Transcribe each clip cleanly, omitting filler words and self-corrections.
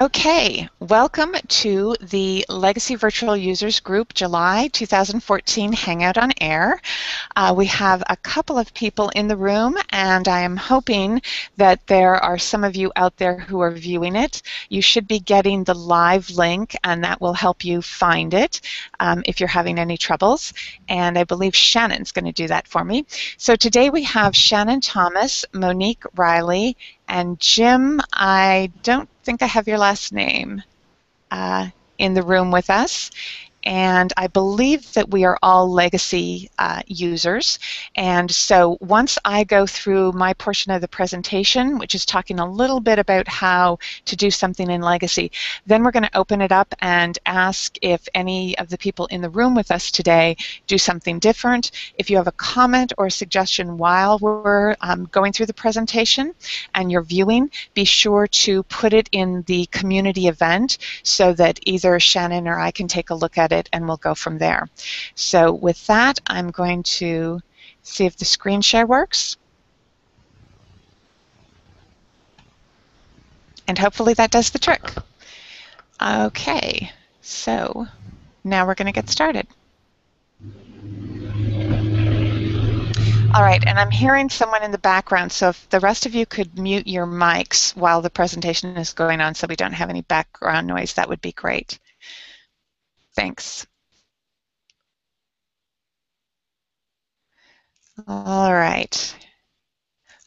Okay, welcome to the Legacy Virtual Users Group July 2014 Hangout on Air. We have a couple of people in the room, and I am hoping that there are some of you out there who are viewing it. You should be getting the live link, and that will help you find it if you're having any troubles. And I believe Shannon's going to do that for me. So today we have Shannon Thomas, Monique Riley, and Jim, I don't think I have your last name, in the room with us. And I believe that we are all legacy users. And so once I go through my portion of the presentation, which is talking a little bit about how to do something in legacy, then we're going to open it up and ask if any of the people in the room with us today do something different. If you have a comment or a suggestion while we're going through the presentation and you're viewing, be sure to put it in the community event so that either Shannon or I can take a look at it and we'll go from there. So with that, I'm going to see if the screen share works. And hopefully that does the trick. Okay, so now we're going to get started. All right, and I'm hearing someone in the background, so if the rest of you could mute your mics while the presentation is going on so we don't have any background noise, that would be great. Thanks. All right.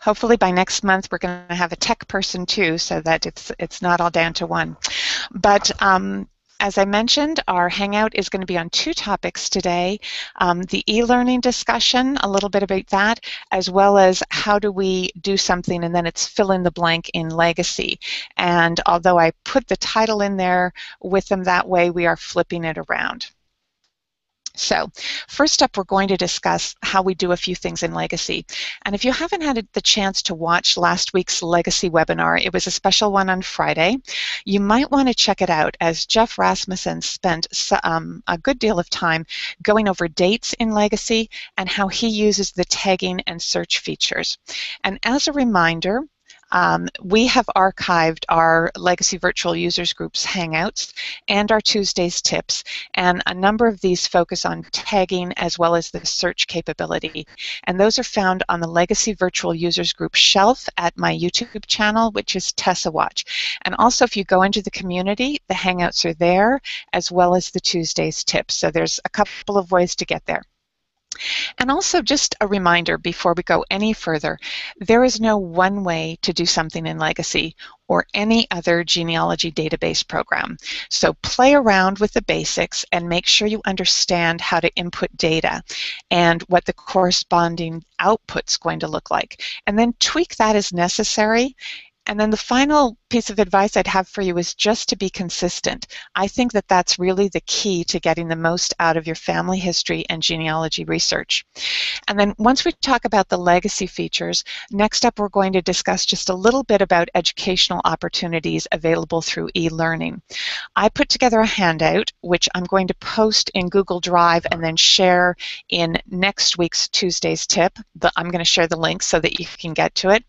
Hopefully by next month we're going to have a tech person too, so that it's not all down to one. But as I mentioned, our Hangout is going to be on two topics today. The e-learning discussion, a little bit about that, as well as how do we do something, and then it's fill in the blank in legacy. And although I put the title in there with them that way, we are flipping it around. So first up, we're going to discuss how we do a few things in Legacy. And if you haven't had the chance to watch last week's Legacy webinar, it was a special one on Friday, you might want to check it out, as Jeff Rasmussen spent a good deal of time going over dates in Legacy and how he uses the tagging and search features. And as a reminder, we have archived our Legacy Virtual Users Group's Hangouts and our Tuesdays tips, and a number of these focus on tagging as well as the search capability. And those are found on the Legacy Virtual Users Group shelf at my YouTube channel, which is Tessa Watch. And also, if you go into the community, the Hangouts are there, as well as the Tuesdays tips. So there's a couple of ways to get there. And also, just a reminder before we go any further, there is no one way to do something in Legacy or any other genealogy database program. So play around with the basics and make sure you understand how to input data and what the corresponding output's going to look like. And then tweak that as necessary. And then the final piece of advice I'd have for you is just to be consistent. I think that that's really the key to getting the most out of your family history and genealogy research. And then once we talk about the legacy features, next up we're going to discuss just a little bit about educational opportunities available through e-learning. I put together a handout which I'm going to post in Google Drive and then share in next week's Tuesday's tip. I'm going to share the link so that you can get to it.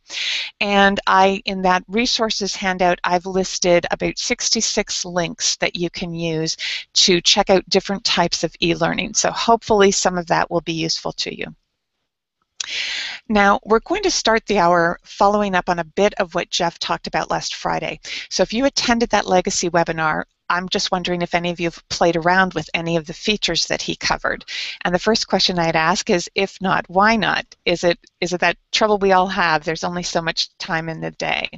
And in that resources handout, I've listed about 66 links that you can use to check out different types of e-learning. So hopefully some of that will be useful to you. Now, we're going to start the hour following up on a bit of what Jeff talked about last Friday. So if you attended that Legacy webinar, I'm just wondering if any of you have played around with any of the features that he covered. And the first question I'd ask is, if not, why not? Is it that trouble we all have? There's only so much time in the day.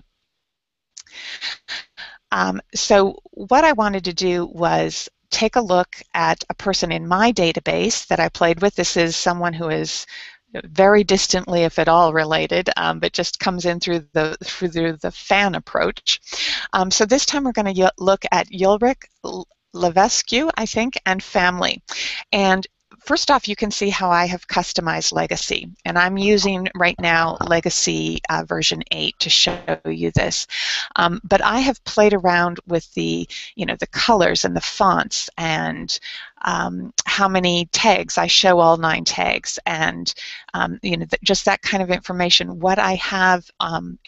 So what I wanted to do was take a look at a person in my database that I played with. This is someone who is very distantly, if at all, related, but just comes in through the fan approach. So this time we're going to look at Ulrich Levesque, I think, and family. And first off, you can see how I have customized Legacy, and I'm using right now Legacy version 8 to show you this. But I have played around with the colors and the fonts and how many tags. I show all 9 tags, and just that kind of information. What I have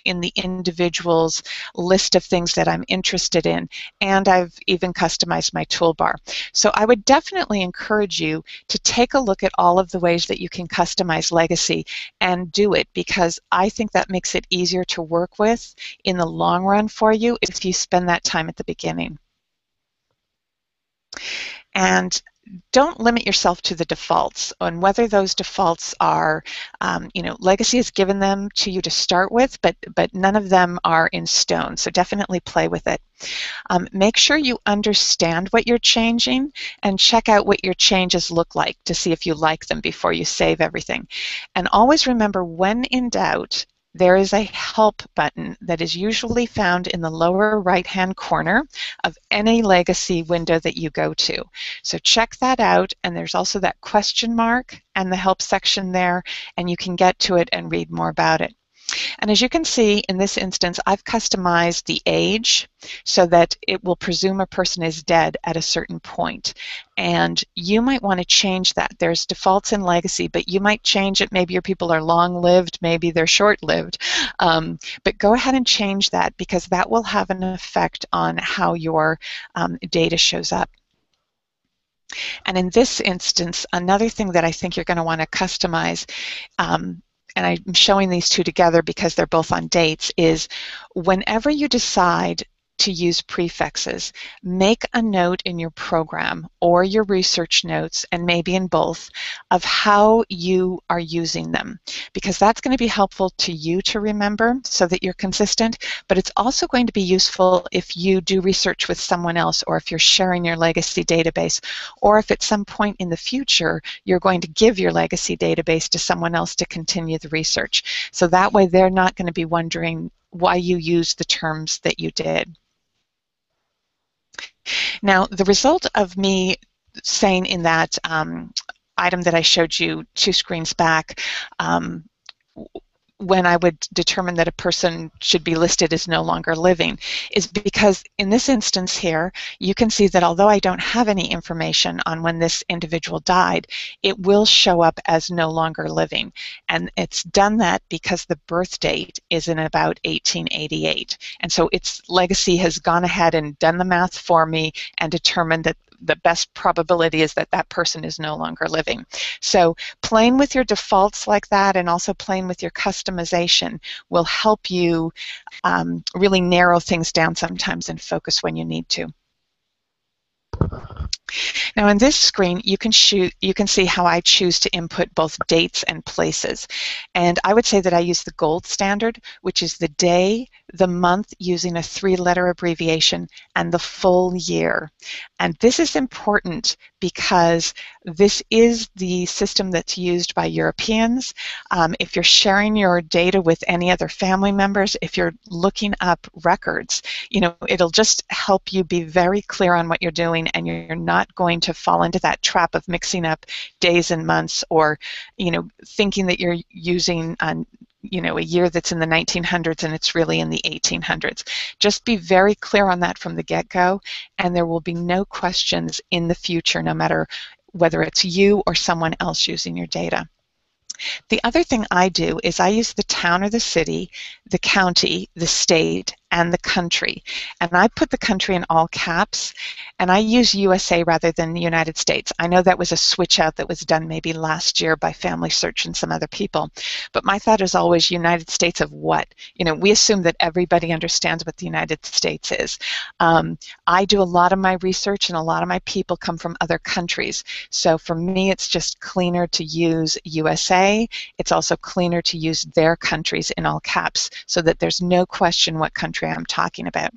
in the individual's list of things that I'm interested in, and I've even customized my toolbar. So I would definitely encourage you to take a look at all of the ways that you can customize Legacy and do it, because I think that makes it easier to work with in the long run for you if you spend that time at the beginning. And don't limit yourself to the defaults, and whether those defaults are, Legacy has given them to you to start with, but none of them are in stone, so definitely play with it. Make sure you understand what you're changing and check out what your changes look like to see if you like them before you save everything. And always remember, when in doubt, there is a help button that is usually found in the lower right-hand corner of any Legacy window that you go to. So check that out, and there's also that question mark and the help section there, and you can get to it and read more about it. And as you can see, in this instance, I've customized the age so that it will presume a person is dead at a certain point. And you might want to change that. There's defaults in Legacy, but you might change it. Maybe your people are long-lived, maybe they're short-lived. But go ahead and change that, because that will have an effect on how your data shows up. And in this instance, another thing that I think you're going to want to customize, and I'm showing these two together because they're both on dates, is whenever you decide to use prefixes, make a note in your program or your research notes, and maybe in both, of how you are using them, because that's going to be helpful to you to remember so that you're consistent, but it's also going to be useful if you do research with someone else, or if you're sharing your Legacy database, or if at some point in the future you're going to give your Legacy database to someone else to continue the research. So that way they're not going to be wondering why you used the terms that you did. Now, the result of me saying in that item that I showed you 2 screens back, when I would determine that a person should be listed as no longer living, is because in this instance here, you can see that although I don't have any information on when this individual died, it will show up as no longer living. And it's done that because the birth date is in about 1888. And so its Legacy has gone ahead and done the math for me and determined that the best probability is that that person is no longer living. So playing with your defaults like that, and also playing with your customization, will help you really narrow things down sometimes and focus when you need to. Now in this screen, you can see how I choose to input both dates and places. And I would say that I use the gold standard, which is the day, the month using a 3-letter abbreviation, and the full year. And this is important because this is the system that's used by Europeans. If you're sharing your data with any other family members, if you're looking up records, it'll just help you be very clear on what you're doing, and you're not going to fall into that trap of mixing up days and months, or thinking that you're using a year that's in the 1900s and it's really in the 1800s. Just be very clear on that from the get-go, and there will be no questions in the future, no matter whether it's you or someone else using your data. The other thing I do is I use the town or the city, the county, the state, and the country. And I put the country in all caps, and I use USA rather than the United States. I know that was a switch out that was done maybe last year by FamilySearch and some other people, but my thought is always United States of what? We assume that everybody understands what the United States is. I do a lot of my research, and a lot of my people come from other countries. So for me, it's just cleaner to use USA. It's also cleaner to use their countries in all caps, so that there's no question what country I'm talking about.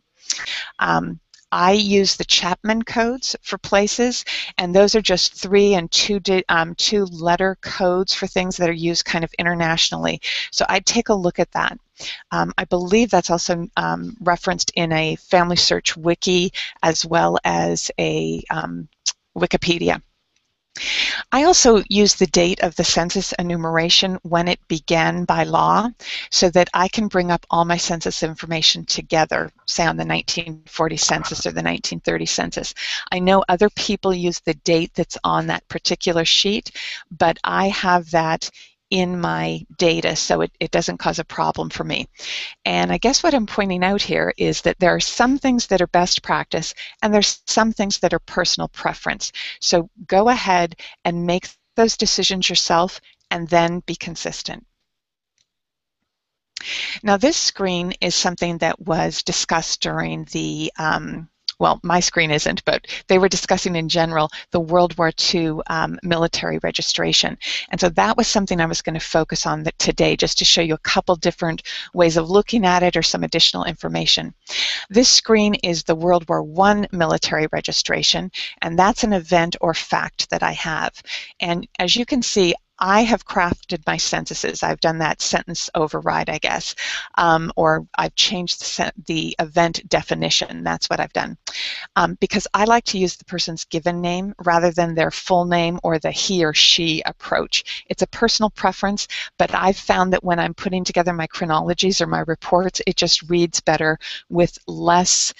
I use the Chapman codes for places, and those are just 3- and 2-letter codes for things that are used kind of internationally. So I'd take a look at that. I believe that's also referenced in a FamilySearch wiki, as well as a Wikipedia. I also use the date of the census enumeration when it began by law so that I can bring up all my census information together, say on the 1940 census or the 1930 census. I know other people use the date that's on that particular sheet, but I have that in my data, so it doesn't cause a problem for me. And I guess what I'm pointing out here is that there are some things that are best practice and there's some things that are personal preference. So go ahead and make those decisions yourself and then be consistent. Now this screen is something that was discussed during the well, my screen isn't, but they were discussing in general the World War II military registration. And so that was something I was going to focus on today, just to show you a couple different ways of looking at it or some additional information. This screen is the World War I military registration, and that's an event or fact that I have. And as you can see, I have crafted my censuses. I've done that sentence override, I guess, or I've changed the event definition. That's what I've done. Because I like to use the person's given name rather than their full name or the he or she approach. It's a personal preference, but I've found that when I'm putting together my chronologies or my reports, it just reads better with less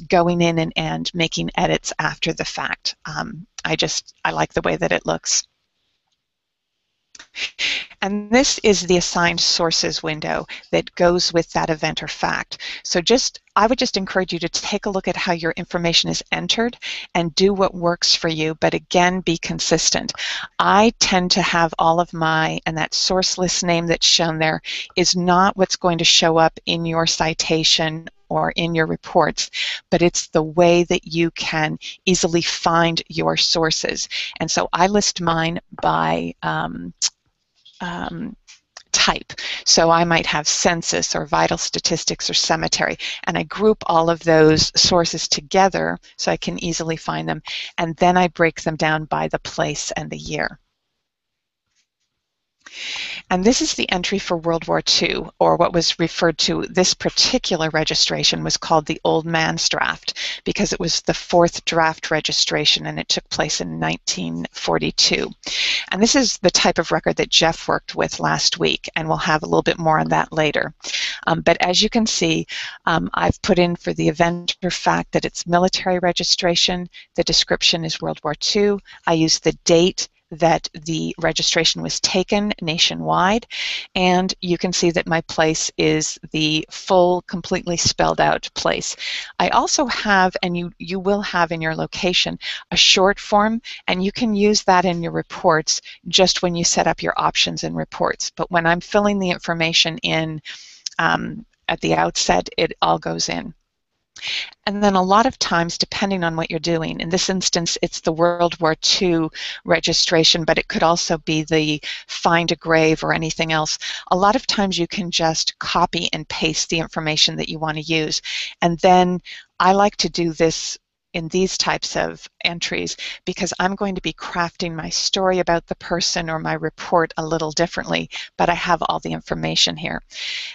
going in and making edits after the fact. I like the way that it looks. And this is the assigned sources window that goes with that event or fact. So I would just encourage you to take a look at how your information is entered and do what works for you, but again, be consistent. I tend to have all of and that source list name that's shown there is not what's going to show up in your citation or in your reports, but it's the way that you can easily find your sources. And so I list mine by type. So I might have census or vital statistics or cemetery, and I group all of those sources together so I can easily find them, and then I break them down by the place and the year. And this is the entry for World War II, or what was referred to, this particular registration was called the Old Man's Draft because it was the 4th draft registration and it took place in 1942. And this is the type of record that Jeff worked with last week, and we'll have a little bit more on that later. But as you can see, I've put in for the event or fact that it's military registration. The description is World War II. I use the date that the registration was taken nationwide, and you can see that my place is the full, completely spelled out place. I also have, and you will have in your location, a short form, and you can use that in your reports just when you set up your options in reports. But when I'm filling the information in at the outset, it all goes in. And then a lot of times, depending on what you're doing, in this instance, it's the World War II registration, but it could also be the find a grave or anything else. A lot of times you can just copy and paste the information that you want to use. And then I like to do this in these types of entries because I'm going to be crafting my story about the person or my report a little differently, but I have all the information here.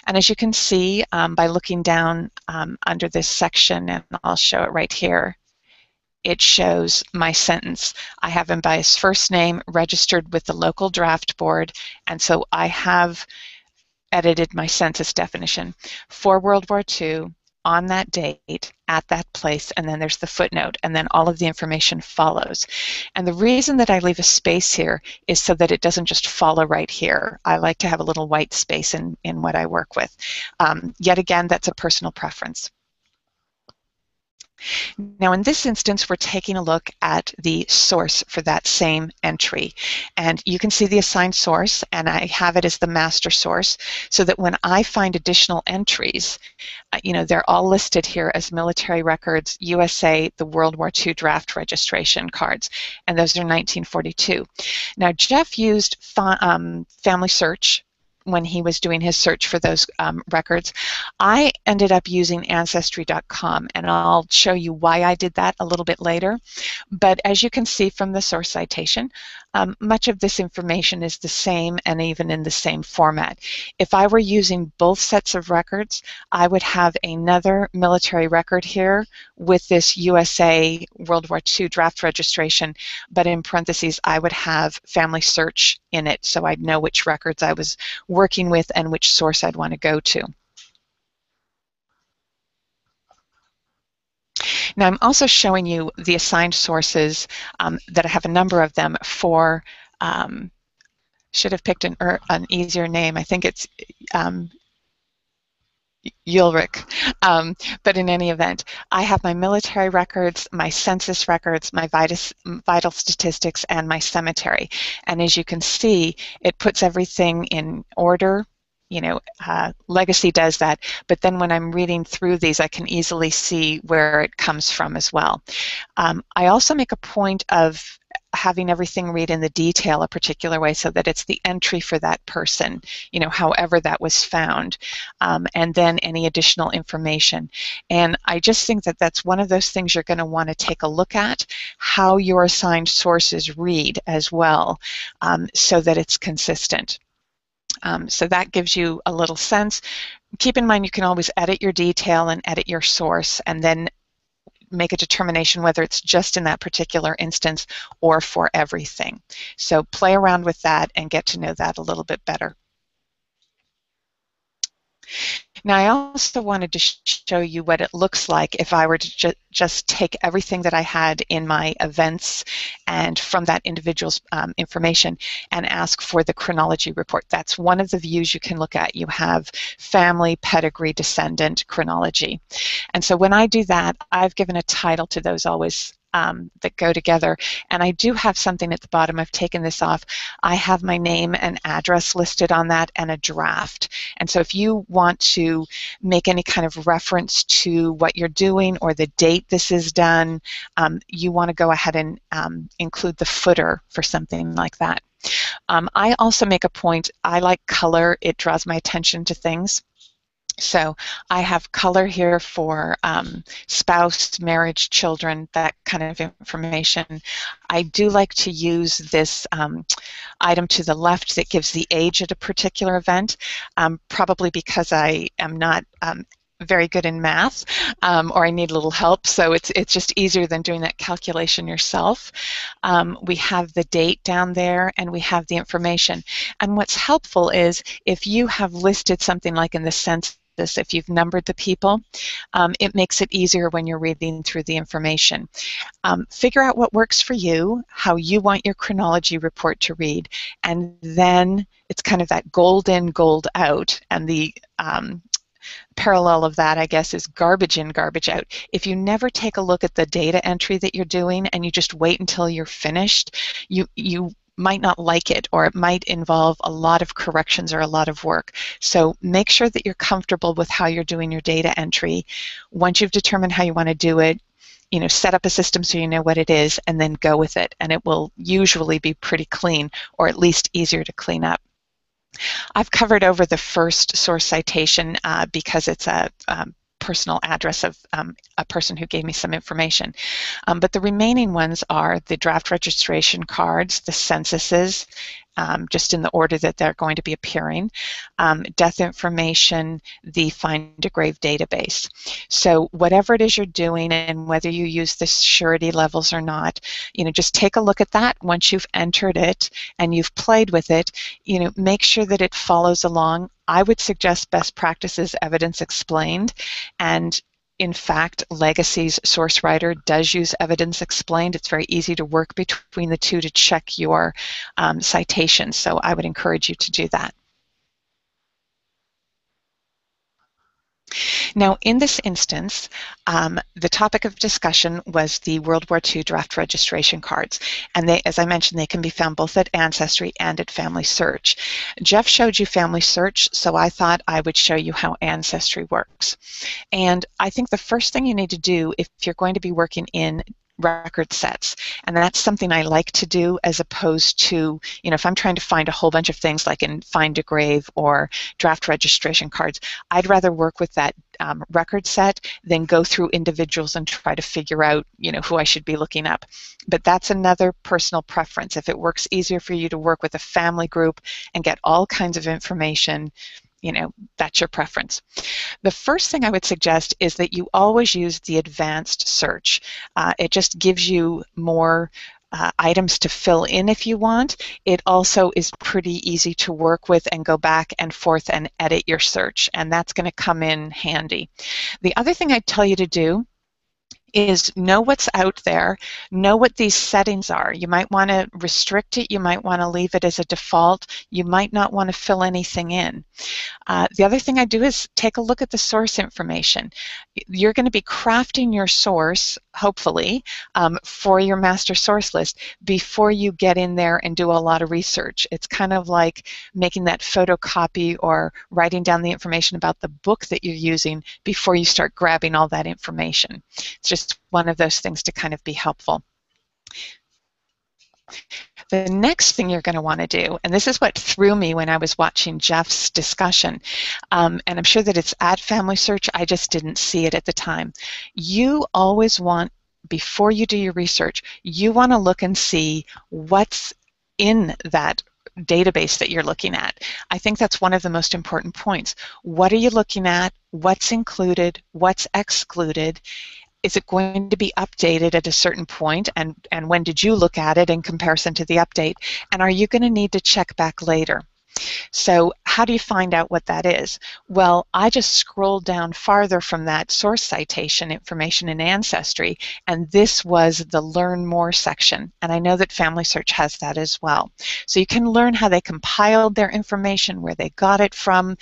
And as you can see by looking down under this section, and I'll show it right here, it shows my sentence. I have him by his first name, registered with the local draft board, and so I have edited my census definition for World War II, on that date, at that place, and then there's the footnote, and then all of the information follows. And the reason that I leave a space here is so that it doesn't just follow right here. I like to have a little white space in what I work with. Yet again, that's a personal preference. Now in this instance, we're taking a look at the source for that same entry. And you can see the assigned source, and I have it as the master source, so that when I find additional entries, they're all listed here as military records, USA, the World War II draft registration cards, and those are 1942. Now Jeff used FamilySearch when he was doing his search for those records. I ended up using Ancestry.com, and I'll show you why I did that a little bit later. But as you can see from the source citation, much of this information is the same and even in the same format. If I were using both sets of records, I would have another military record here with this USA World War II draft registration, but in parentheses I would have FamilySearch in it, so I'd know which records I was working with and which source I'd want to go to. Now I'm also showing you the assigned sources that I have a number of them for, should have picked an easier name. I think it's ELearning. But in any event, I have my military records, my census records, my vital statistics, and my cemetery. And as you can see, it puts everything in order. You know, Legacy does that, but then when I'm reading through these, I can easily see where it comes from as well. I also make a point of having everything read in the detail a particular way so that it's the entry for that person, you know, however that was found, and then any additional information. And I just think that that's one of those things you're going to want to take a look at, how your assigned sources read as well, so that it's consistent. So that gives you a little sense. Keep in mind you can always edit your detail and edit your source and then make a determination whether it's just in that particular instance or for everything. So play around with that and get to know that a little bit better. Now I also wanted to show you what it looks like if I were to just take everything that I had in my events and from that individual's information and ask for the chronology report. That's one of the views you can look at. You have family, pedigree, descendant, chronology. And so when I do that, I've given a title to those always that go together. And I do have something at the bottom. I've taken this off. I have my name and address listed on that and a draft. And so if you want to make any kind of reference to what you're doing or the date this is done, you want to go ahead and include the footer for something like that. I also make a point, I like color. It draws my attention to things. So I have color here for spouse, marriage, children, that kind of information. I do like to use this item to the left that gives the age at a particular event, probably because I am not very good in math, or I need a little help, so it's just easier than doing that calculation yourself. We have the date down there and we have the information. And what's helpful is if you have listed something like in the census, if you've numbered the people, it makes it easier when you're reading through the information. Figure out what works for you, how you want your chronology report to read, and then it's kind of that gold in, gold out, and the parallel of that, I guess, is garbage in, garbage out. If you never take a look at the data entry that you're doing and you just wait until you're finished, you might not like it, or it might involve a lot of corrections or a lot of work. So make sure that you're comfortable with how you're doing your data entry. Once you've determined how you want to do it, you know, set up a system so you know what it is and then go with it. And it will usually be pretty clean, or at least easier to clean up. I've covered over the first source citation because it's a personal address of a person who gave me some information. But the remaining ones are the draft registration cards, the censuses, just in the order that they're going to be appearing, death information, the Find a Grave database. So whatever it is you're doing, and whether you use the surety levels or not, you know, just take a look at that. Once you've entered it and you've played with it, you know, make sure that it follows along. I would suggest best practices evidence explained, and in fact, Legacy's source writer does use evidence explained. It's very easy to work between the two to check your citations, so I would encourage you to do that. Now, in this instance, the topic of discussion was the World War II draft registration cards. And they, as I mentioned, they can be found both at Ancestry and at FamilySearch. Jeff showed you FamilySearch, so I thought I would show you how Ancestry works. And I think the first thing you need to do if you're going to be working in record sets. And that's something I like to do, as opposed to, if I'm trying to find a whole bunch of things like in Find a Grave or draft registration cards, I'd rather work with that record set than go through individuals and try to figure out, who I should be looking up. But that's another personal preference. If it works easier for you to work with a family group and get all kinds of information, that's your preference. The first thing I would suggest is that you always use the advanced search. It just gives you more items to fill in if you want. It also is pretty easy to work with and go back and forth and edit your search, and that's going to come in handy. The other thing I'd tell you to do is know what's out there, know what these settings are. You might want to restrict it, you might want to leave it as a default, you might not want to fill anything in. The other thing I do is take a look at the source information. You're going to be crafting your source, hopefully, for your master source list before you get in there and do a lot of research. It's kind of like making that photocopy or writing down the information about the book that you're using before you start grabbing all that information. It's just one of those things to kind of be helpful. The next thing you're going to want to do, and this is what threw me when I was watching Jeff's discussion, and I'm sure that it's at FamilySearch, I just didn't see it at the time. You always want, before you do your research, you want to look and see what's in that database that you're looking at. I think that's one of the most important points. What are you looking at? What's included? What's excluded? Is it going to be updated at a certain point, and when did you look at it in comparison to the update? And are you going to need to check back later? So how do you find out what that is? Well, I just scrolled down farther from that source citation information in Ancestry, and this was the Learn More section, and I know that FamilySearch has that as well. So you can learn how they compiled their information, where they got it from,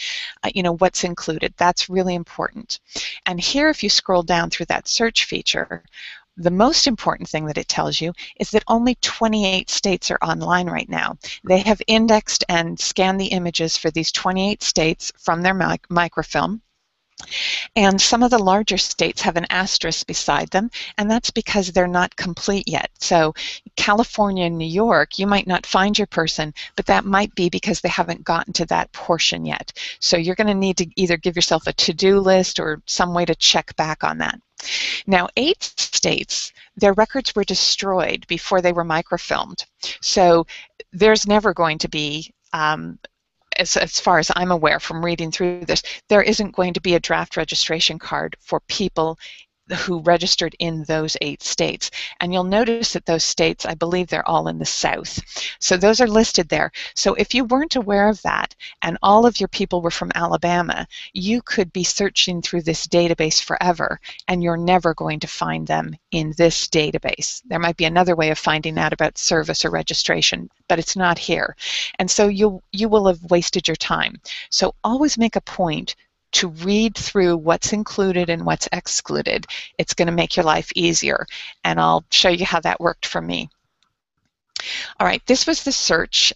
what's included. That's really important. And here, if you scroll down through that search feature, the most important thing that it tells you is that only 28 states are online right now. They have indexed and scanned the images for these 28 states from their microfilm. And some of the larger states have an asterisk beside them, and that's because they're not complete yet. So California and New York, you might not find your person, but that might be because they haven't gotten to that portion yet. So you're going to need to either give yourself a to-do list or some way to check back on that. Now, 8 states, their records were destroyed before they were microfilmed. So there's never going to be, as far as I'm aware from reading through this, there isn't going to be a draft registration card for people who registered in those 8 states. And you'll notice that those states, I believe they're all in the South. So those are listed there. So if you weren't aware of that and all of your people were from Alabama, you could be searching through this database forever and you're never going to find them in this database. There might be another way of finding out about service or registration, but it's not here. And so you will have wasted your time. So always make a point to read through what's included and what's excluded. It's going to make your life easier, and I'll show you how that worked for me. All right, this was the search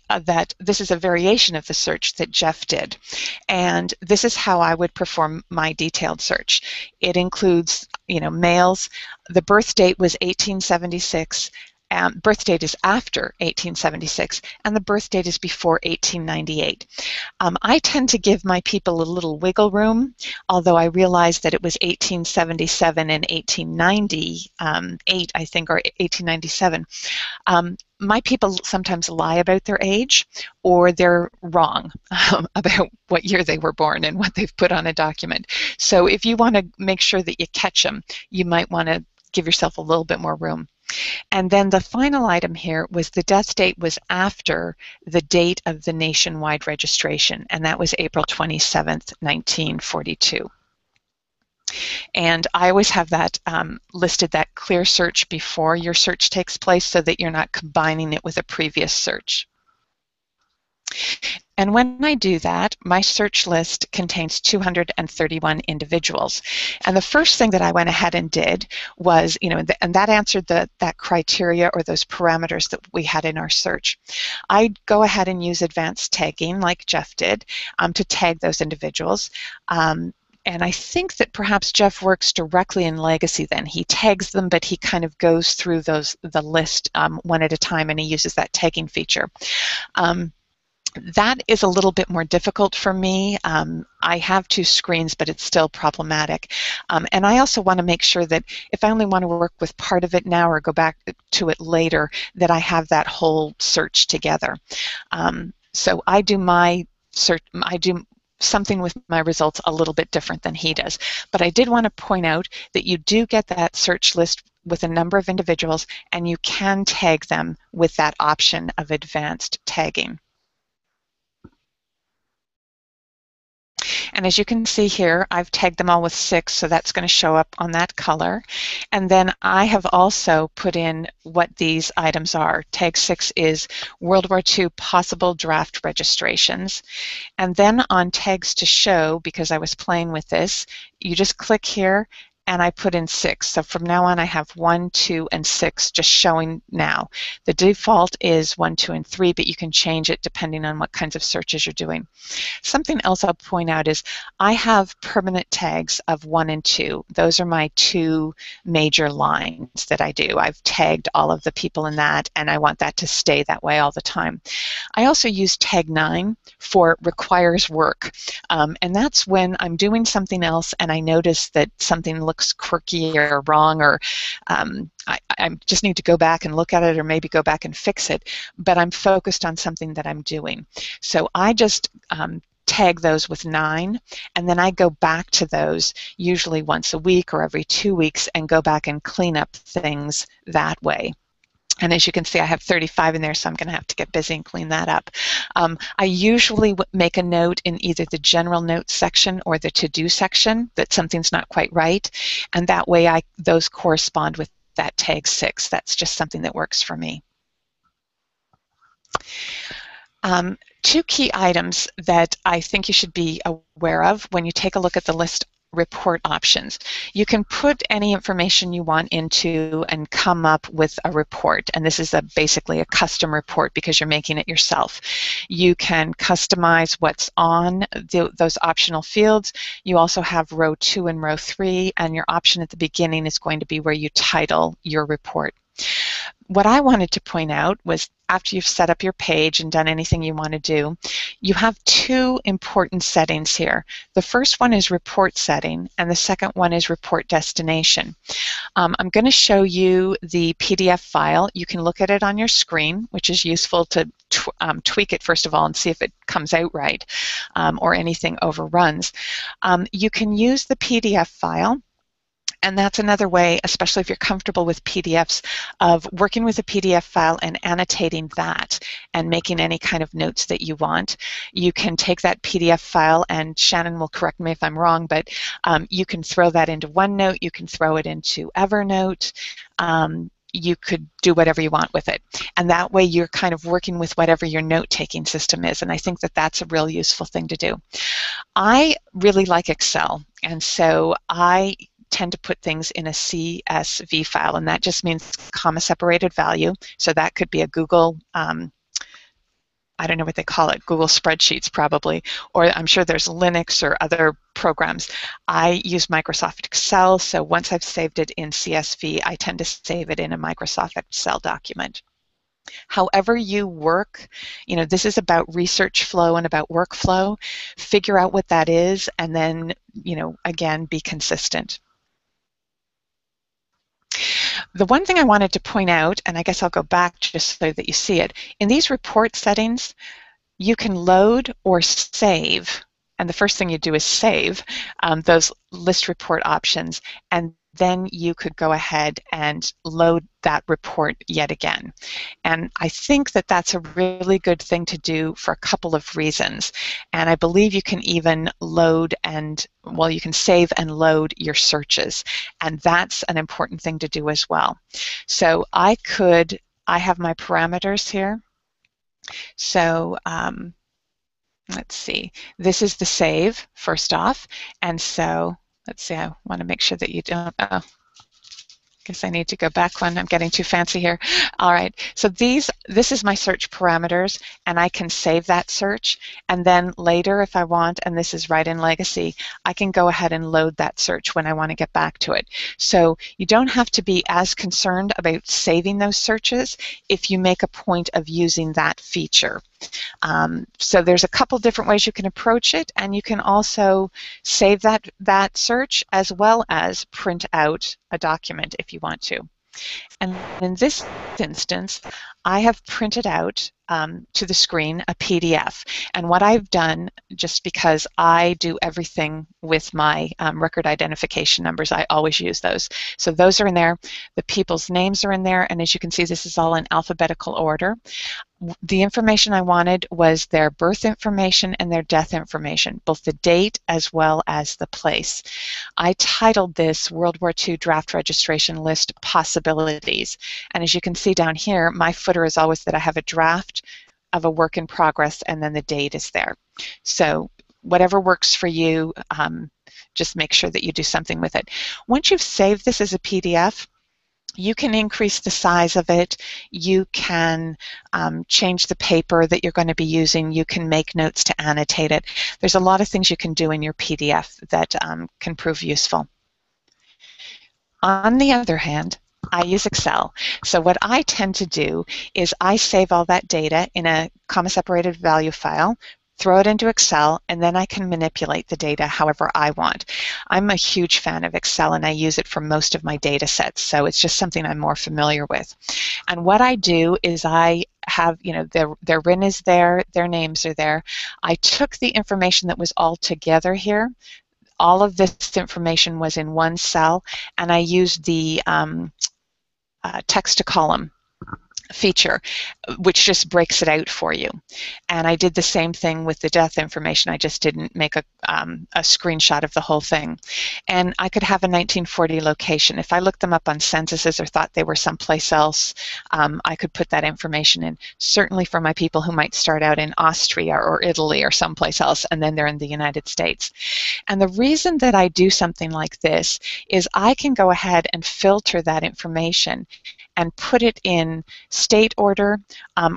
this is a variation of the search that Jeff did, and this is how I would perform my detailed search. It includes, males. The birth date was 1876. Birth date is after 1876, and the birth date is before 1898. I tend to give my people a little wiggle room, although I realize that it was 1877 and 1898, I think, or 1897. My people sometimes lie about their age, or they're wrong about what year they were born and what they've put on a document. So if you want to make sure that you catch them, you might want to give yourself a little bit more room. And then the final item here was the death date was after the date of the nationwide registration, and that was April 27th, 1942. And I always have that listed, that clear search before your search takes place, so that you're not combining it with a previous search. And when I do that, my search list contains 231 individuals. And the first thing that I went ahead and did was, and that answered that criteria or those parameters that we had in our search. I'd go ahead and use advanced tagging like Jeff did to tag those individuals. And I think that perhaps Jeff works directly in Legacy then. He tags them, but he kind of goes through the list one at a time, and he uses that tagging feature. That is a little bit more difficult for me. I have two screens, but it's still problematic. And I also want to make sure that if I only want to work with part of it now or go back to it later, that I have that whole search together. So I do my search, I do something with my results a little bit different than he does. But I did want to point out that you do get that search list with a number of individuals, and you can tag them with that option of advanced tagging. And as you can see here, I've tagged them all with 6, so that's going to show up on that color. And then I have also put in what these items are. Tag 6 is World War II possible draft registrations. And then on tags to show, because I was playing with this, you just click here and I put in 6. So from now on I have 1, 2, and 6 just showing now. The default is 1, 2, and 3, but you can change it depending on what kinds of searches you're doing. Something else I'll point out is I have permanent tags of 1 and 2. Those are my 2 major lines that I do. I've tagged all of the people in that, and I want that to stay that way all the time. I also use tag 9 for requires work, and that's when I'm doing something else and I notice that something looks quirky or wrong, or I just need to go back and look at it, or maybe go back and fix it, but I'm focused on something that I'm doing. So I just tag those with 9, and then I go back to those usually once a week or every 2 weeks and go back and clean up things that way. And as you can see, I have 35 in there, so I'm going to have to get busy and clean that up. I usually make a note in either the general notes section or the to-do section that something's not quite right, and that way those correspond with that tag 6. That's just something that works for me. 2 key items that I think you should be aware of when you take a look at the list report options. You can put any information you want into and come up with a report, and this is basically a custom report because you're making it yourself. You can customize what's on those optional fields. You also have row 2 and row 3, and your option at the beginning is going to be where you title your report. What I wanted to point out was after you've set up your page and done anything you want to do, you have 2 important settings here. The first one is report setting, and the second one is report destination. I'm going to show you the PDF file. You can look at it on your screen, which is useful to tweak it first of all and see if it comes out right or anything overruns. You can use the PDF file. And that's another way, especially if you're comfortable with PDFs, of working with a PDF file and annotating that and making any kind of notes that you want. You can take that PDF file, and Shannon will correct me if I'm wrong, but you can throw that into OneNote, you can throw it into Evernote, you could do whatever you want with it. And that way you're kind of working with whatever your note-taking system is, and I think that that's a real useful thing to do. I really like Excel, and so I tend to put things in a CSV file, and that just means comma separated value. So that could be a Google, I don't know what they call it, Google Spreadsheets probably, or I'm sure there's Linux or other programs. I use Microsoft Excel, so once I've saved it in CSV, I tend to save it in a Microsoft Excel document. However you work, you know, this is about research flow and about workflow. Figure out what that is, and then, you know, again, be consistent. The one thing I wanted to point out, and I guess I'll go back just so that you see it, in these report settings, you can load or save, and the first thing you do is save those list report options, and then you could go ahead and load that report yet again. And I think that that's a really good thing to do for a couple of reasons. And I believe you can even load and, well, you can save and load your searches. And that's an important thing to do as well. So I have my parameters here. So let's see, this is the save first off. And so let's see, I want to make sure that you don't, Guess I need to go back one. I'm getting too fancy here. All right, so this is my search parameters, and I can save that search, and then later if I want, and this is right in Legacy, I can go ahead and load that search when I want to get back to it. So you don't have to be as concerned about saving those searches if you make a point of using that feature. So there's a couple different ways you can approach it, and you can also save that search as well as print out a document if you want to. And in this instance, I have printed out to the screen a PDF. And what I've done, just because I do everything with my record identification numbers, I always use those. So those are in there. The people's names are in there. And as you can see, this is all in alphabetical order. The information I wanted was their birth information and their death information, both the date as well as the place. I titled this World War II Draft Registration List Possibilities. And as you can see down here, my footer is always that I have a draft of a work in progress and then the date is there. So whatever works for you, just make sure that you do something with it. Once you've saved this as a PDF, you can increase the size of it. You can change the paper that you're going to be using. You can make notes to annotate it. There's a lot of things you can do in your PDF that can prove useful. On the other hand, I use Excel. So what I tend to do is I save all that data in a comma-separated value file, throw it into Excel, and then I can manipulate the data however I want. I'm a huge fan of Excel, and I use it for most of my data sets, so it's just something I'm more familiar with. And what I do is I have, their RIN is there, their names are there. I took the information that was all together here. All of this information was in one cell, and I used the text-to-column feature, which just breaks it out for you. And I did the same thing with the death information. I just didn't make a screenshot of the whole thing. And I could have a 1940 location. If I looked them up on censuses or thought they were someplace else, I could put that information in. Certainly for my people who might start out in Austria or Italy or someplace else, and then they're in the United States. And the reason that I do something like this is I can go ahead and filter that information and put it in state order,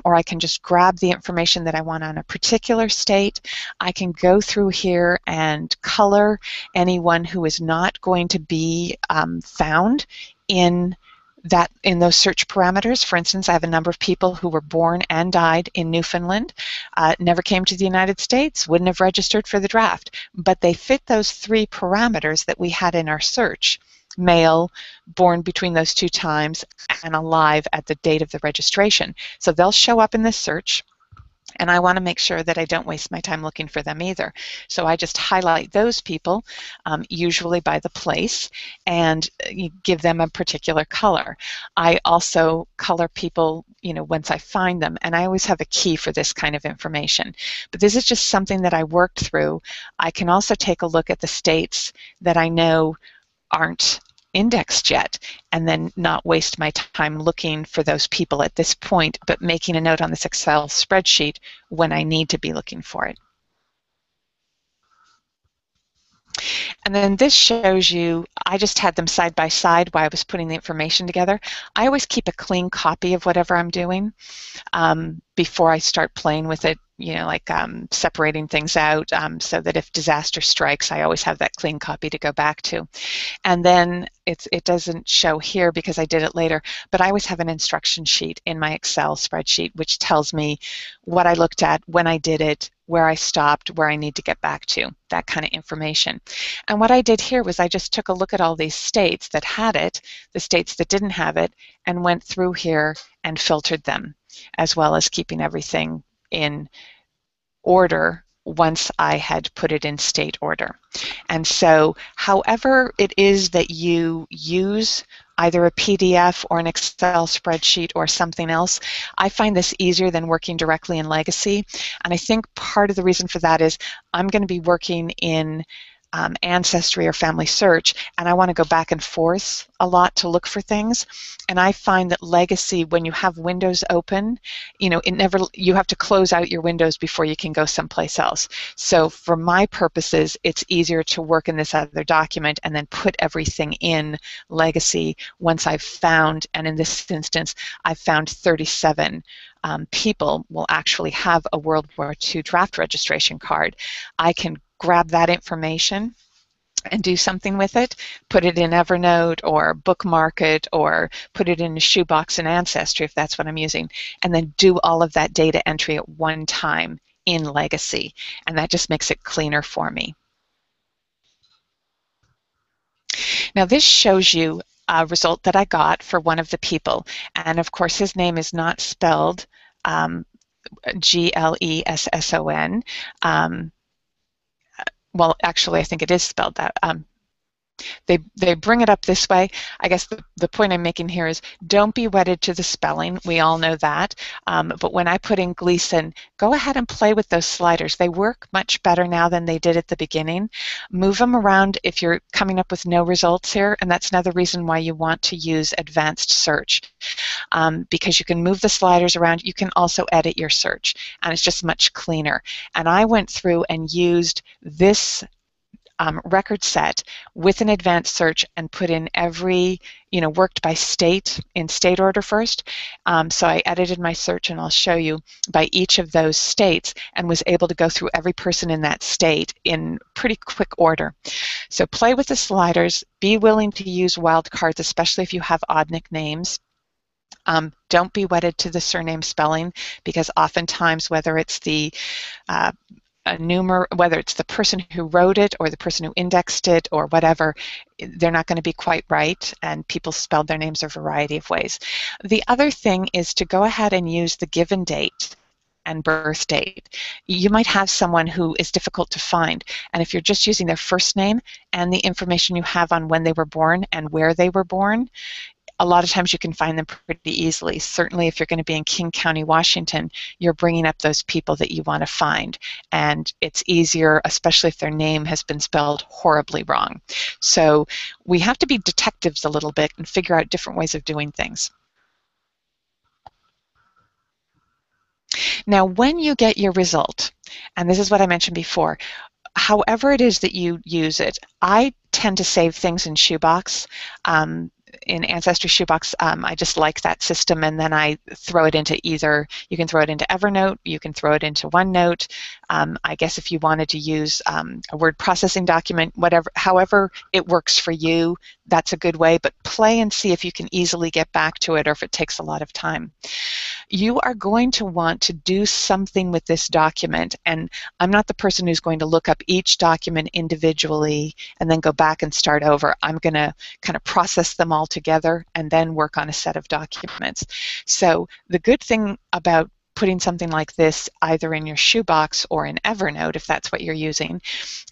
or I can just grab the information that I want on a particular state. I can go through here and color anyone who is not going to be found in those search parameters. For instance, I have a number of people who were born and died in Newfoundland, never came to the United States, wouldn't have registered for the draft, but they fit those 3 parameters that we had in our search: male, born between those 2 times, and alive at the date of the registration. So they'll show up in this search, and I want to make sure that I don't waste my time looking for them either. So I just highlight those people, usually by the place, and give them a particular color. I also color people, once I find them, and I always have a key for this kind of information. But this is just something that I worked through. I can also take a look at the states that I know aren't indexed yet, and then not waste my time looking for those people at this point, but making a note on this Excel spreadsheet when I need to be looking for it. And then this shows you, I just had them side by side while I was putting the information together. I always keep a clean copy of whatever I'm doing before I start playing with it, like separating things out, so that if disaster strikes, I always have that clean copy to go back to. And then it doesn't show here because I did it later, but I always have an instruction sheet in my Excel spreadsheet which tells me what I looked at, when I did it, where I stopped, where I need to get back to, that kind of information. And what I did here was I just took a look at all these states that had it, the states that didn't have it, and went through here and filtered them, as well as keeping everything in order once I had put it in state order. And so however it is that you use either a PDF or an Excel spreadsheet or something else, I find this easier than working directly in Legacy. And I think part of the reason for that is I'm going to be working in Ancestry or FamilySearch, and I want to go back and forth a lot to look for things. And I find that Legacy, when you have windows open, you have to close out your windows before you can go someplace else. So for my purposes, it's easier to work in this other document and then put everything in Legacy once I've found, and in this instance, I've found 37 people will actually have a World War II draft registration card. I can grab that information and do something with it, put it in Evernote or bookmark it or put it in a shoebox in Ancestry if that's what I'm using, and then do all of that data entry at one time in Legacy. And that just makes it cleaner for me. Now this shows you a result that I got for one of the people. And of course his name is not spelled Glesson. Well, actually, I think it is spelled that. They bring it up this way. I guess the point I'm making here is don't be wedded to the spelling. We all know that. But when I put in Gleason, go ahead and play with those sliders. They work much better now than they did at the beginning. Move them around if you're coming up with no results here, and that's another reason why you want to use advanced search. Because you can move the sliders around. You can also edit your search, and it's just much cleaner. And I went through and used this record set with an advanced search and put in every, worked by state, in state order first. So I edited my search, and I'll show you by each of those states, and was able to go through every person in that state in pretty quick order. So play with the sliders, be willing to use wildcards, especially if you have odd nicknames. Don't be wedded to the surname spelling, because oftentimes, whether it's the whether it's the person who wrote it or the person who indexed it or whatever, they're not going to be quite right, and people spelled their names a variety of ways. The other thing is to go ahead and use the given date and birth date. You might have someone who is difficult to find, and if you're just using their first name and the information you have on when they were born and where they were born, a lot of times you can find them pretty easily. Certainly if you're going to be in King County, Washington, you're bringing up those people that you want to find. And it's easier, especially if their name has been spelled horribly wrong. So we have to be detectives a little bit and figure out different ways of doing things. Now, when you get your result, and this is what I mentioned before, however it is that you use it, I tend to save things in Shoebox. In Ancestry Shoebox, I just like that system, and then I throw it into either, you can throw it into Evernote, you can throw it into OneNote. I guess if you wanted to use a word processing document, however it works for you, that's a good way, but play and see if you can easily get back to it or if it takes a lot of time. You are going to want to do something with this document, and I'm not the person who's going to look up each document individually and then go back and start over. I'm going to kind of process them all together and then work on a set of documents. So the good thing about putting something like this either in your Shoebox or in Evernote, if that's what you're using,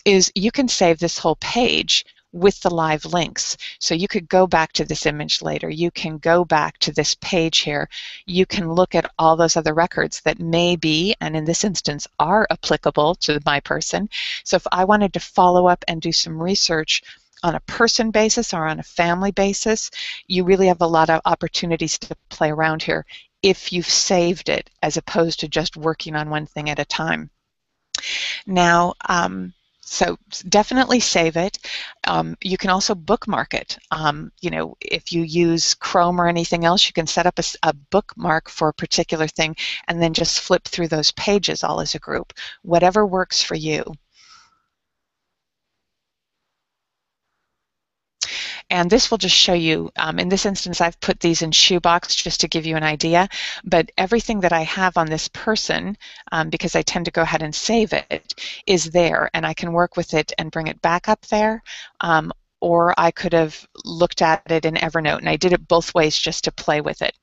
is you can save this whole page with the live links. So you could go back to this image later. You can go back to this page here. You can look at all those other records that may be, and in this instance, are applicable to my person. So if I wanted to follow up and do some research on a person basis or on a family basis, you really have a lot of opportunities to play around here if you've saved it, as opposed to just working on one thing at a time. Now, so definitely save it. You can also bookmark it. If you use Chrome or anything else, you can set up a bookmark for a particular thing and then just flip through those pages all as a group. Whatever works for you. And this will just show you, in this instance, I've put these in Shoebox just to give you an idea, but everything that I have on this person, because I tend to go ahead and save it, is there, and I can work with it and bring it back up there, or I could have looked at it in Evernote, and I did it both ways just to play with it.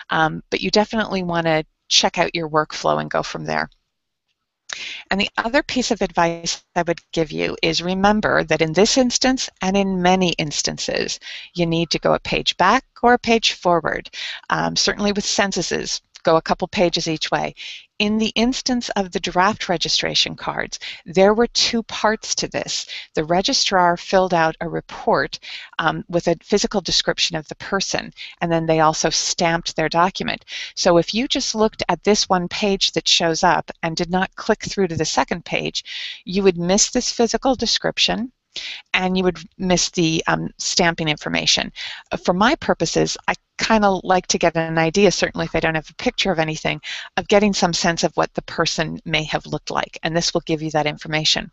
But you definitely want to check out your workflow and go from there. And the other piece of advice I would give you is remember that in this instance and in many instances, you need to go a page back or a page forward. Certainly with censuses, go a couple pages each way. In the instance of the draft registration cards, there were two parts to this. The registrar filled out a report with a physical description of the person, and then they also stamped their document. So if you just looked at this one page that shows up and did not click through to the second page, you would miss this physical description, and you would miss the stamping information. For my purposes, I kind of like to get an idea, certainly if I don't have a picture of anything, of getting some sense of what the person may have looked like, and this will give you that information.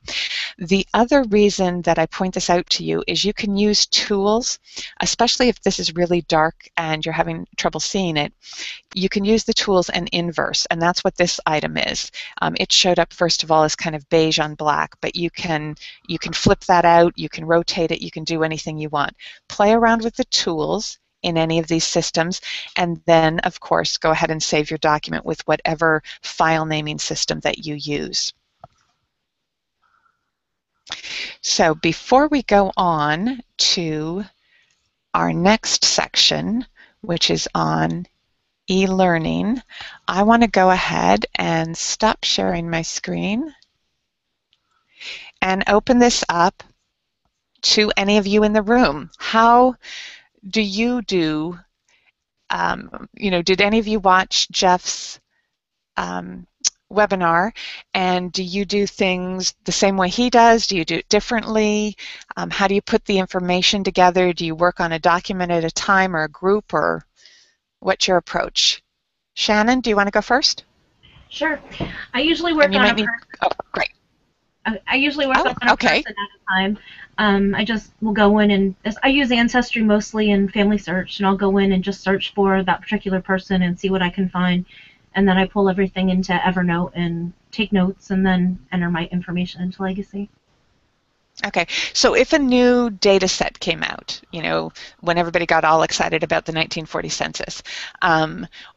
The other reason that I point this out to you is you can use tools, especially if this is really dark and you're having trouble seeing it. You can use the tools and inverse, and that's what this item is. It showed up first of all as kind of beige on black, but you can flip that out, you can rotate it, you can do anything you want. Play around with the tools in any of these systems, and then of course go ahead and save your document with whatever file naming system that you use. So before we go on to our next section, which is on e-learning, I want to go ahead and stop sharing my screen and open this up to any of you in the room. How do you do, did any of you watch Jeff's webinar, and do you do things the same way he does? Do you do it differently? How do you put the information together? Do you work on a document at a time or a group, or what's your approach? Shannon, do you want to go first? Sure. I usually work on a person. Oh, great. I usually work on a person at a time. I just will go in and I use Ancestry mostly and FamilySearch, and I'll go in and just search for that particular person and see what I can find, and then I pull everything into Evernote and take notes and then enter my information into Legacy. Okay, so if a new data set came out, when everybody got all excited about the 1940 census,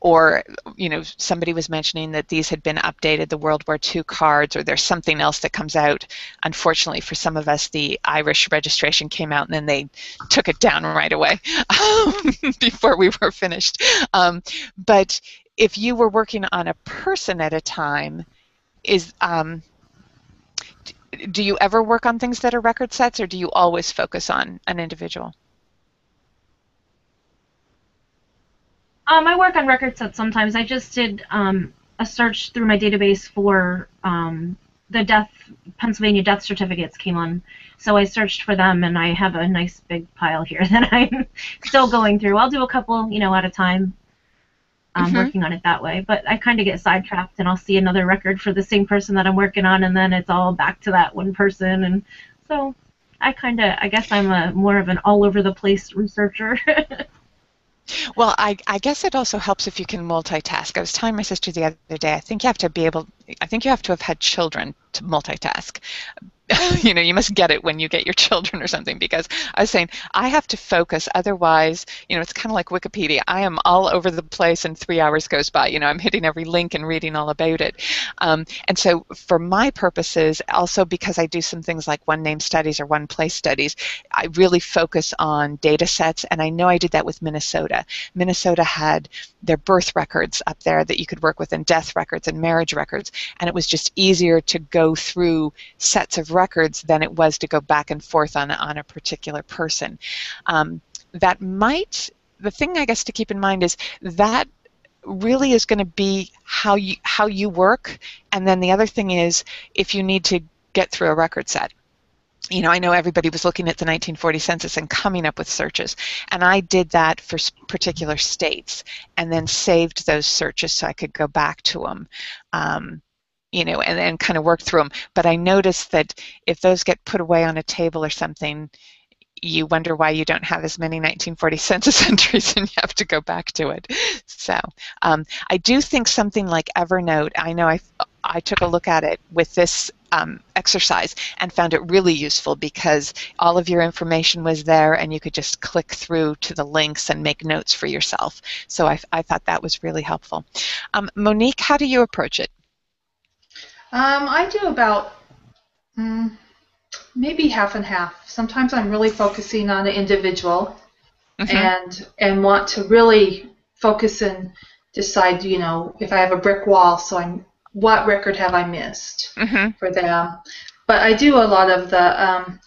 or, somebody was mentioning that these had been updated, the World War II cards, or there's something else that comes out. Unfortunately for some of us, the Irish registration came out and then they took it down right away before we were finished. But if you were working on a person at a time, do you ever work on things that are record sets, or do you always focus on an individual? I work on record sets sometimes. I just did a search through my database for the Pennsylvania death certificates came on, so I searched for them, and I have a nice big pile here that I'm still going through. I'll do a couple, at a time. Working on it that way, but I kind of get sidetracked, and I'll see another record for the same person that I'm working on, and then it's all back to that one person, and so I guess I'm more of an all over the place researcher. Well, I guess it also helps if you can multitask. I was telling my sister the other day, I think you have to have had children to multitask. You must get it when you get your children or something, because I was saying I have to focus, otherwise, it's kind of like Wikipedia. I am all over the place and 3 hours goes by. I'm hitting every link and reading all about it. And so for my purposes, also because I do some things like one name studies or one place studies, I really focus on data sets, and I know I did that with Minnesota. Minnesota had their birth records up there that you could work with, and death records and marriage records, and it was just easier to go through sets of records than it was to go back and forth on a particular person. The thing I guess to keep in mind is that really is going to be how you work, and then the other thing is if you need to get through a record set. I know everybody was looking at the 1940 census and coming up with searches, and I did that for particular states and then saved those searches so I could go back to them. And then kind of work through them. But I noticed that if those get put away on a table or something, you wonder why you don't have as many 1940 census entries and you have to go back to it. So I do think something like Evernote, I know I took a look at it with this exercise and found it really useful because all of your information was there and you could just click through to the links and make notes for yourself. So I thought that was really helpful. Monique, how do you approach it? I do about maybe half and half. Sometimes I'm really focusing on an individual and want to really focus in decide, you know, if I have a brick wall, so what record have I missed for them. But I do a lot of the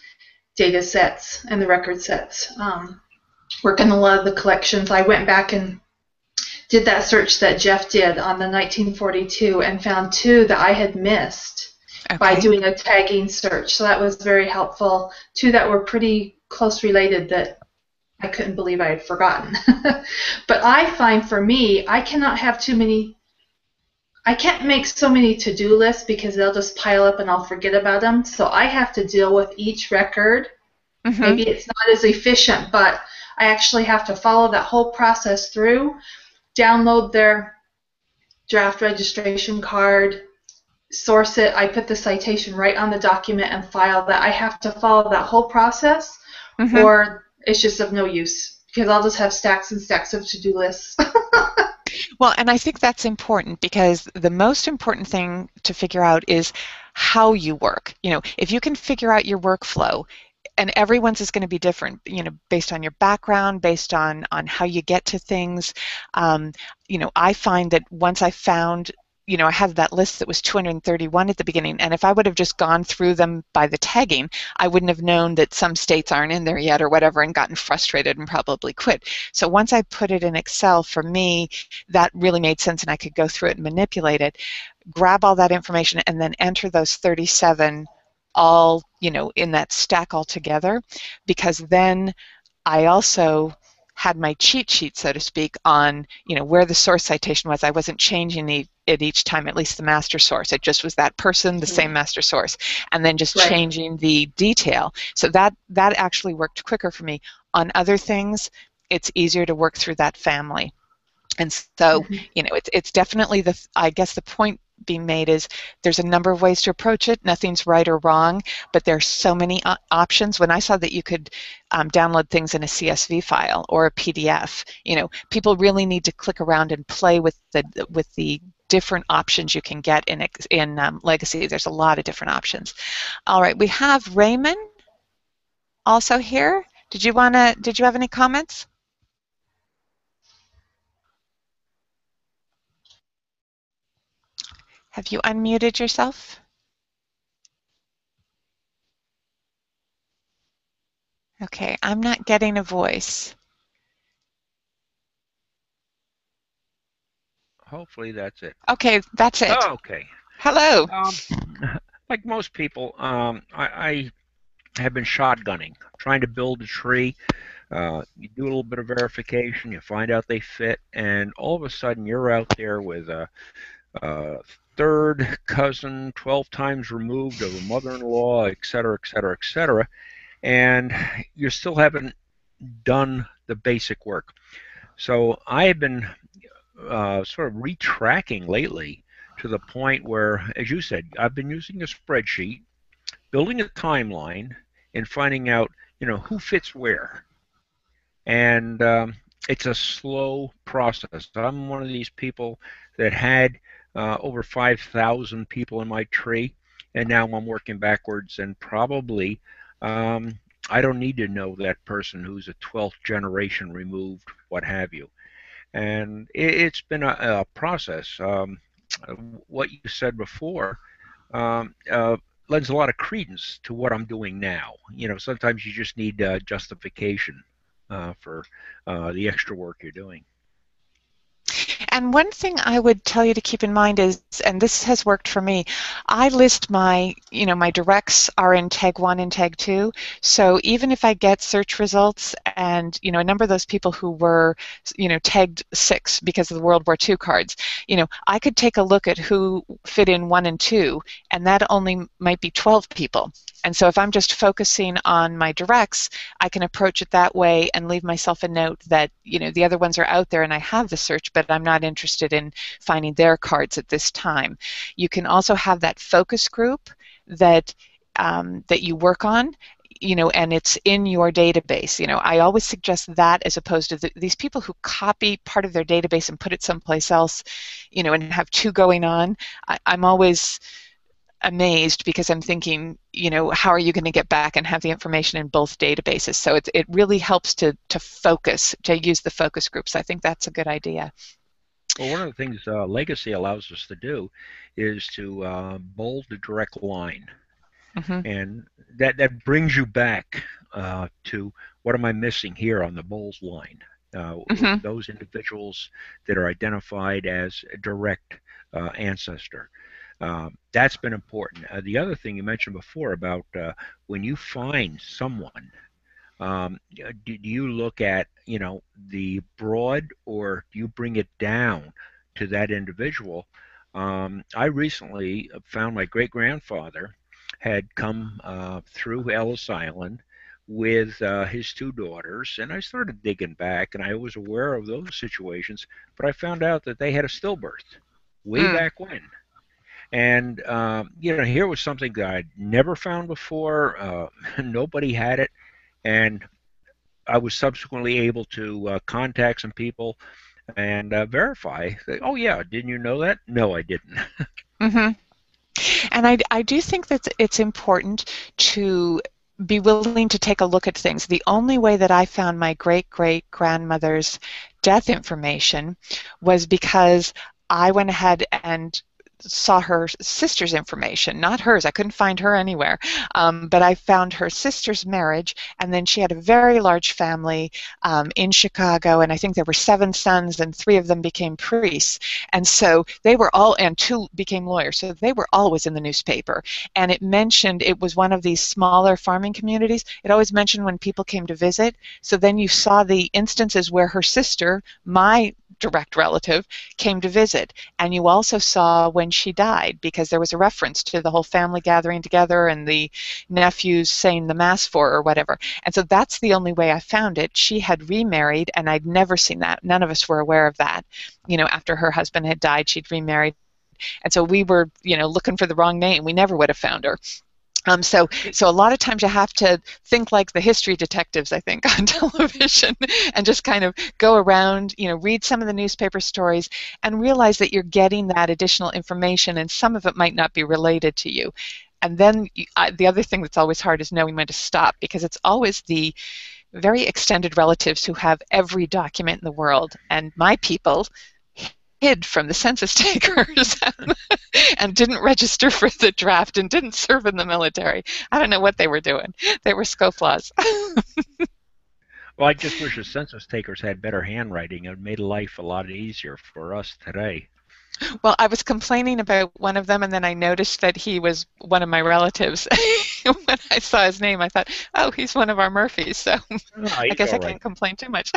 data sets and the record sets. Work in a lot of the collections. I went back and did that search that Jeff did on the 1942 and found 2 that I had missed by doing a tagging search. So that was very helpful. 2 that were pretty close related that I couldn't believe I had forgotten. But I find for me, I cannot have too many. I can't make so many to-do lists because they'll just pile up and I'll forget about them. So I have to deal with each record. Maybe it's not as efficient, but I actually have to follow that whole process through, download their draft registration card, source it. I put the citation right on the document and file that. I have to follow that whole process, or it's just of no use because I'll just have stacks and stacks of to-do lists. Well, and I think that's important because the most important thing to figure out is how you work. You know, if you can figure out your workflow, and everyone's is going to be different, you know, based on your background, based on how you get to things. You know, I find that once I found, you know, I had that list that was 231 at the beginning, and if I would have just gone through them by the tagging, I wouldn't have known that some states aren't in there yet or whatever and gotten frustrated and probably quit. So once I put it in Excel, for me, that really made sense and I could go through it and manipulate it, grab all that information and then enter those 37 all, you know, in that stack all together, because then I also had my cheat sheet, so to speak, on, you know, where the source citation was. I wasn't changing it each time, at least the master source. It just was that person, the same master source, and then just changing the detail. So that actually worked quicker for me. On other things, it's easier to work through that family. And so, you know, it's definitely I guess the point being made is there's a number of ways to approach it. Nothing's right or wrong, but there's so many options. When I saw that you could download things in a CSV file or a PDF, you know, people really need to click around and play with the different options you can get in Legacy. There's a lot of different options. All right, we have Raymond also here. Did you have any comments? Have you unmuted yourself? Okay, I'm not getting a voice. Hopefully that's it. Okay, that's it. Oh, okay. Hello. Like most people, I have been shotgunning, trying to build a tree. You do a little bit of verification, you find out they fit, and all of a sudden you're out there with a third cousin, 12 times removed of a mother-in-law, et cetera, et cetera, et cetera, and you still haven't done the basic work. So I have been sort of retracking lately to the point where, as you said, I've been using a spreadsheet, building a timeline, and finding out, you know, who fits where. And it's a slow process. I'm one of these people that had over 5,000 people in my tree, and now I'm working backwards, and probably I don't need to know that person who's a 12th generation removed, what have you. And it's been a process. What you said before lends a lot of credence to what I'm doing now. You know, sometimes you just need justification for the extra work you're doing. And one thing I would tell you to keep in mind is, and this has worked for me, I list my directs are in tag 1 and tag 2. So even if I get search results and, you know, a number of those people who were, you know, tagged 6 because of the World War II cards, you know, I could take a look at who fit in 1 and 2, and that only might be 12 people. And so if I'm just focusing on my directs, I can approach it that way and leave myself a note that, you know, the other ones are out there and I have the search, but I'm not interested in finding their cards at this time. You can also have that focus group that you work on, you know, and it's in your database. You know, I always suggest that as opposed to these people who copy part of their database and put it someplace else, you know, and have 2 going on. I'm always amazed because I'm thinking, you know, how are you going to get back and have the information in both databases? So it really helps to focus, to use the focus groups. I think that's a good idea. Well, one of the things legacy allows us to do is to bold the direct line, Mm-hmm. and that brings you back to what am I missing here on the bold line? Mm-hmm. Those individuals that are identified as a direct ancestor. That's been important. The other thing you mentioned before about when you find someone, do you look at, the broad, or do you bring it down to that individual? I recently found my great grandfather had come through Ellis Island with his two daughters, and I started digging back, and I was aware of those situations, but I found out that they had a stillbirth way Mm. back when. And here was something that I'd never found before. Nobody had it, and I was subsequently able to contact some people and verify that, oh yeah, didn't you know that? No, I didn't. Mm-hmm. And I do think that it's important to be willing to take a look at things. The only way that I found my great-great-grandmother's death information was because I went ahead and saw her sister's information, not hers. I couldn't find her anywhere. But I found her sister's marriage, and then she had a very large family in Chicago, and I think there were 7 sons, and 3 of them became priests. And so they were all, and 2 became lawyers, so they were always in the newspaper. And it mentioned, it was one of these smaller farming communities. It always mentioned when people came to visit. So then you saw the instances where her sister, my direct relative, came to visit. And you also saw when she died, because there was a reference to the whole family gathering together and the nephews saying the mass for her or whatever. And so that's the only way I found it. She had remarried, and I'd never seen that. None of us were aware of that. After her husband had died, she'd remarried. And so we were, looking for the wrong name. We never would have found her. So a lot of times you have to think like the history detectives, I think, on television, and just kind of go around, read some of the newspaper stories and realize that you're getting that additional information, and some of it might not be related to you. And then the other thing that's always hard is knowing when to stop, because it's always the very extended relatives who have every document in the world. And my people hid from the census takers and didn't register for the draft and didn't serve in the military. I don't know what they were doing. They were scofflaws. Well, I just wish the census takers had better handwriting. It made life a lot easier for us today. Well, I was complaining about one of them, and then I noticed that he was one of my relatives. When I saw his name, I thought, oh, he's one of our Murphys, so I guess I can't complain too much.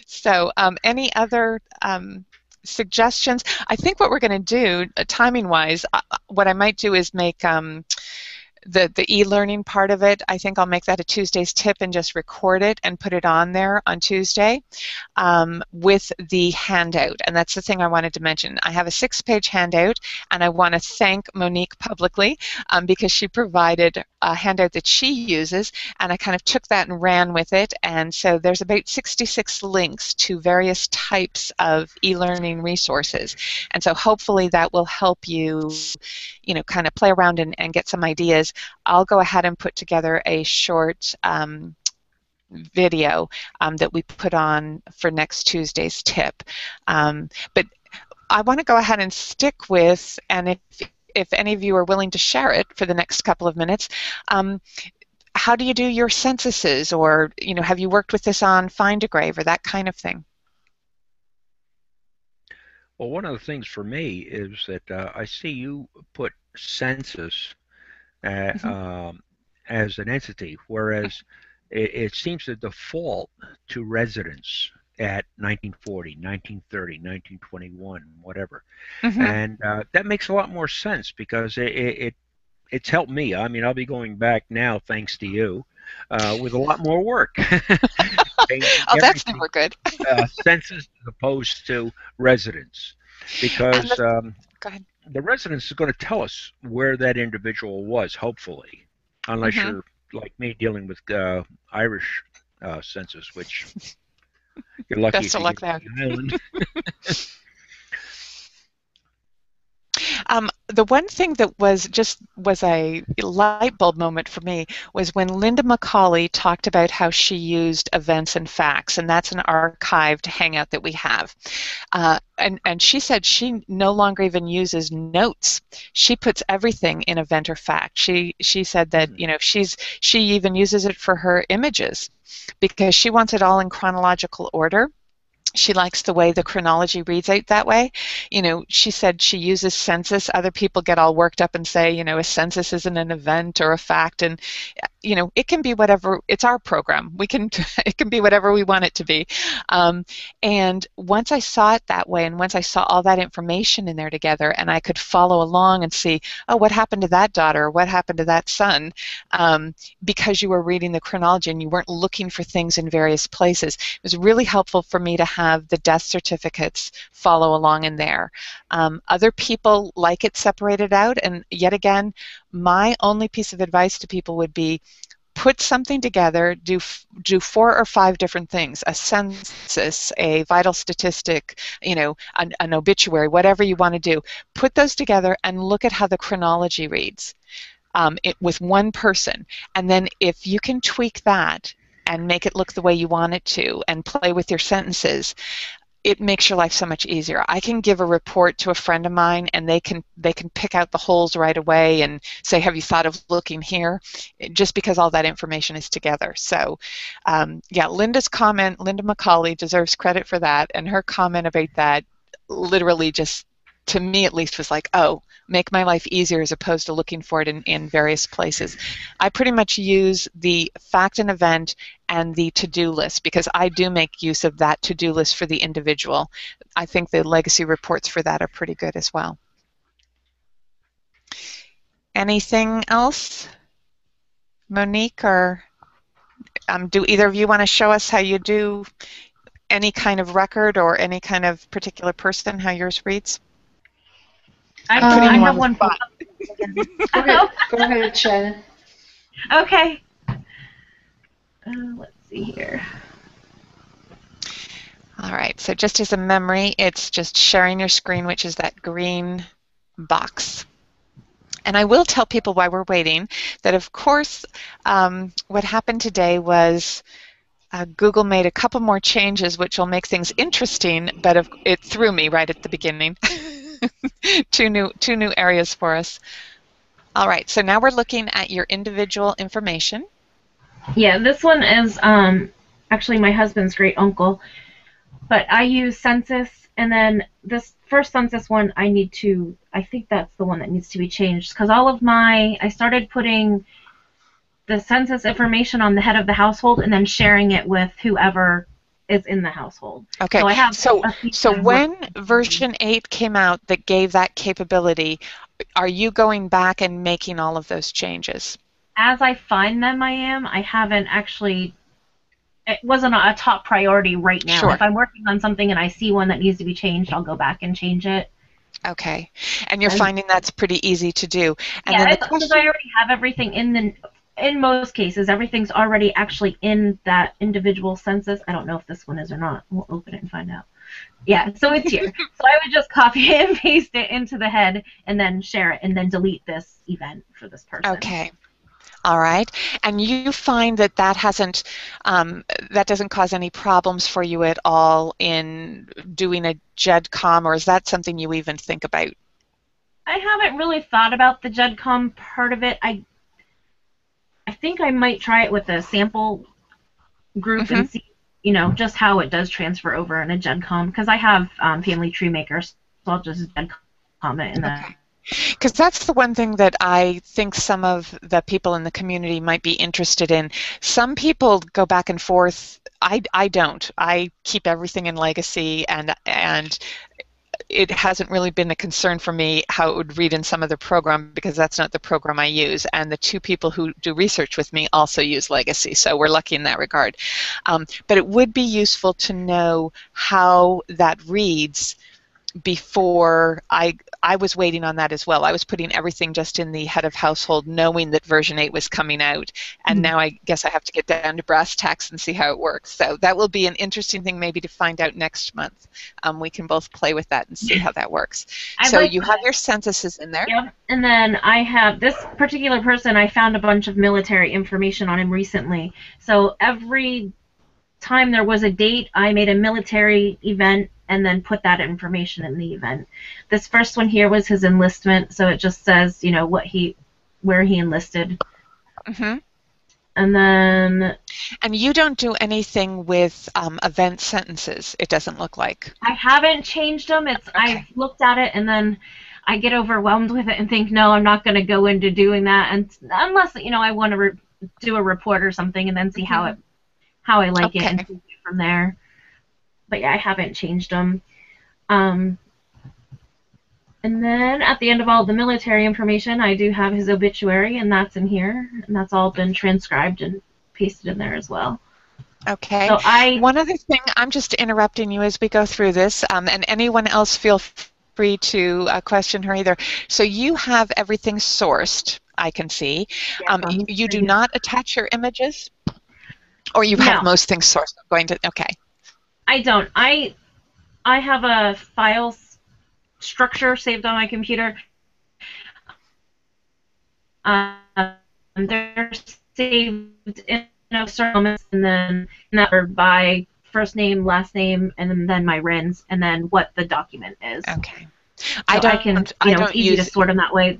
So any other suggestions? I think what we're going to do, timing-wise, what I might do is make the e-learning part of it, I think I'll make that a Tuesday's tip and just record it and put it on there on Tuesday with the handout. And that's the thing I wanted to mention. I have a 6-page handout, and I want to thank Monique publicly because she provided a handout that she uses, and I kind of took that and ran with it. And so there's about 66 links to various types of e-learning resources. And so hopefully that will help you, kind of play around and get some ideas. I'll go ahead and put together a short video that we put on for next Tuesday's tip. But I want to go ahead and stick with, and if any of you are willing to share it for the next couple of minutes, how do you do your censuses, or have you worked with this on Find a Grave or that kind of thing? Well, one of the things for me is that I see you put census as an entity, whereas it seems to default to residence at 1940, 1930, 1921, whatever. And that makes a lot more sense, because it's helped me. I mean, I'll be going back now, thanks to you, with a lot more work. Oh, that's never good. Census as opposed to residence, because go ahead. The residence is going to tell us where that individual was, hopefully, unless you're like me dealing with Irish census, which you're lucky. Best of luck there. The one thing that was a light bulb moment for me was when Linda McCauley talked about how she used events and facts, and that's an archived Hangout that we have. And she said she no longer even uses notes. She puts everything in event or fact. She said that she even uses it for her images because she wants it all in chronological order. She likes the way the chronology reads out that way. She said she uses census. Other people get all worked up and say, a census isn't an event or a fact. And, it can be whatever. It's our program. It can be whatever we want it to be. And once I saw it that way, and once I saw all that information in there together, and I could follow along and see, oh, what happened to that daughter? What happened to that son? Because you were reading the chronology and you weren't looking for things in various places. It was really helpful for me to have the death certificates follow along in there. Other people like it separated out, and yet again, my only piece of advice to people would be put something together, do 4 or 5 different things, a census, a vital statistic, an obituary, whatever you want to do. Put those together and look at how the chronology reads with one person. And then if you can tweak that and make it look the way you want it to and play with your sentences, it makes your life so much easier. I can give a report to a friend of mine and they can pick out the holes right away and say, have you thought of looking here? Just because all that information is together. So yeah, Linda's comment, Linda McCauley deserves credit for that, and her comment about that literally just, to me at least, was like, oh, make my life easier as opposed to looking for it in various places. I pretty much use the fact and event and the to-do list because I do make use of that to-do list for the individual. I think the legacy reports for that are pretty good as well. Anything else? Monique, or do either of you want to show us how you do any kind of record or any kind of particular person, how yours reads? I have one. Go ahead, Shannon. Okay. Let's see here. All right, so just as a memory, it's just sharing your screen, which is that green box. And I will tell people while we're waiting that, of course, what happened today was Google made a couple more changes, which will make things interesting, but it threw me right at the beginning. two new areas for us. All right, so now we're looking at your individual information. Yeah, this one is actually my husband's great uncle, but I use census, and then this first census one I think that's the one that needs to be changed, because I started putting the census information on the head of the household and then sharing it with whoever is in the household. Okay, so I have so when version 8 came out that gave that capability, are you going back and making all of those changes? As I find them, I am. I haven't actually, it wasn't a top priority right now. Sure. If I'm working on something and I see one that needs to be changed, I'll go back and change it. Okay, and you're finding that's pretty easy to do. And yeah, then because I already have everything in most cases, everything's already actually in that individual census. I don't know if this one is or not. We'll open it and find out. Yeah, so it's here. So I would just copy it and paste it into the head and then share it and then delete this event for this person. Okay. All right. And you find that hasn't, that doesn't cause any problems for you at all in doing a GEDCOM, or is that something you even think about? I haven't really thought about the GEDCOM part of it. I think I might try it with a sample group and see, just how it does transfer over in a GEDCOM, because I have Family Tree Maker, so I'll just GEDCOM it in that. Okay. Because that's the one thing that I think some of the people in the community might be interested in. Some people go back and forth. I don't. I keep everything in Legacy, and it hasn't really been a concern for me how it would read in some other program, because that's not the program I use. And the 2 people who do research with me also use Legacy, so we're lucky in that regard. But it would be useful to know how that reads before I was waiting on that as well. I was putting everything just in the head of household, knowing that version 8 was coming out, and now I guess I have to get down to brass tacks and see how it works. So that will be an interesting thing maybe to find out next month. We can both play with that and see how that works. So you have your censuses in there. Yep, and then I have this particular person, I found a bunch of military information on him recently. So every time there was a date, I made a military event and then put that information in the event. This first one here was his enlistment, so it just says, you know, where he enlisted. Mm-hmm. And then... And you don't do anything with event sentences, it doesn't look like. I haven't changed them. It's okay. I've looked at it and then I get overwhelmed with it and think, no, I'm not going to go into doing that, and unless, you know, I want to do a report or something and then see how I like it and take it from there. But yeah, I haven't changed them. And then at the end of all the military information, I do have his obituary, and that's in here, and that's all been transcribed and pasted in there as well. Okay. So one other thing, I'm just interrupting you as we go through this, and anyone else feel free to question her either. So you have everything sourced, I can see. You do not attach your images? Or you have most things sourced? Okay. I don't. I have a file structure saved on my computer. They're saved in certain moments, and then by first name, last name, and then my RINs, and then what the document is. Okay. So it's easy to sort them that way.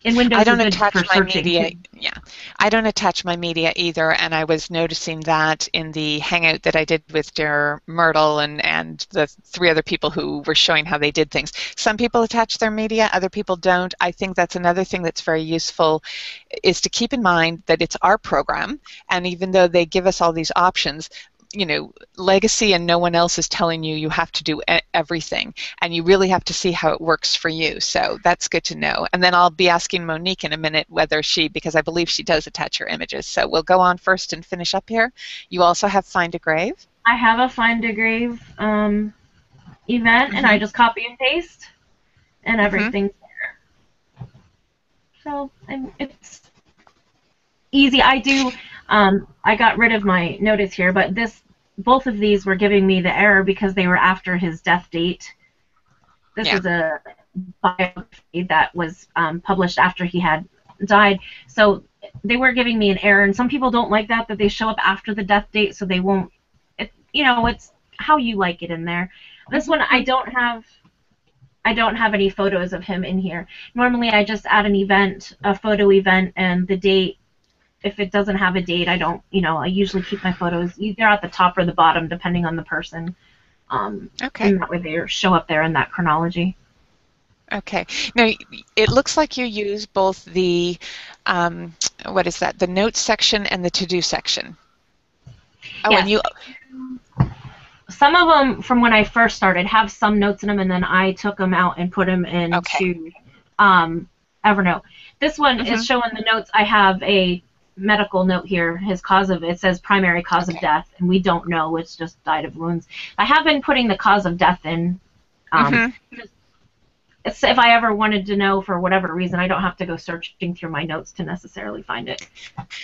In Windows, I don't attach my media. Yeah, I don't attach my media either, and I was noticing that in the Hangout that I did with dear Myrtle and the 3 other people who were showing how they did things. Some people attach their media, other people don't. I think that's another thing that's very useful, is to keep in mind that it's our program, and even though they give us all these options, you know, Legacy and no one else is telling you have to do everything, and you really have to see how it works for you. So that's good to know. And then I'll be asking Monique in a minute whether because I believe she does attach her images. So we'll go on first and finish up here. You also have Find a Grave. I have a Find a Grave event, and I just copy and paste, and everything's there. So it's easy. I do. I got rid of my notice here, but both of these were giving me the error because they were after his death date. This is a biography that was published after he had died, so they were giving me an error. And some people don't like that they show up after the death date, so they won't. It's how you like it in there. This one I don't have any photos of him in here. Normally I just add an event, a photo event, and the date. If it doesn't have a date, I don't, I usually keep my photos either at the top or the bottom, depending on the person. Okay. And that way they show up there in that chronology. Okay. Now, it looks like you use both the, the notes section and the to-do section. Oh, yes. And some of them, from when I first started, have some notes in them, and then I took them out and put them into Evernote. This one is showing the notes. I have a medical note here. His it says primary cause of death, and we don't know. It's just died of wounds. I have been putting the cause of death in. If I ever wanted to know for whatever reason, I don't have to go searching through my notes to necessarily find it.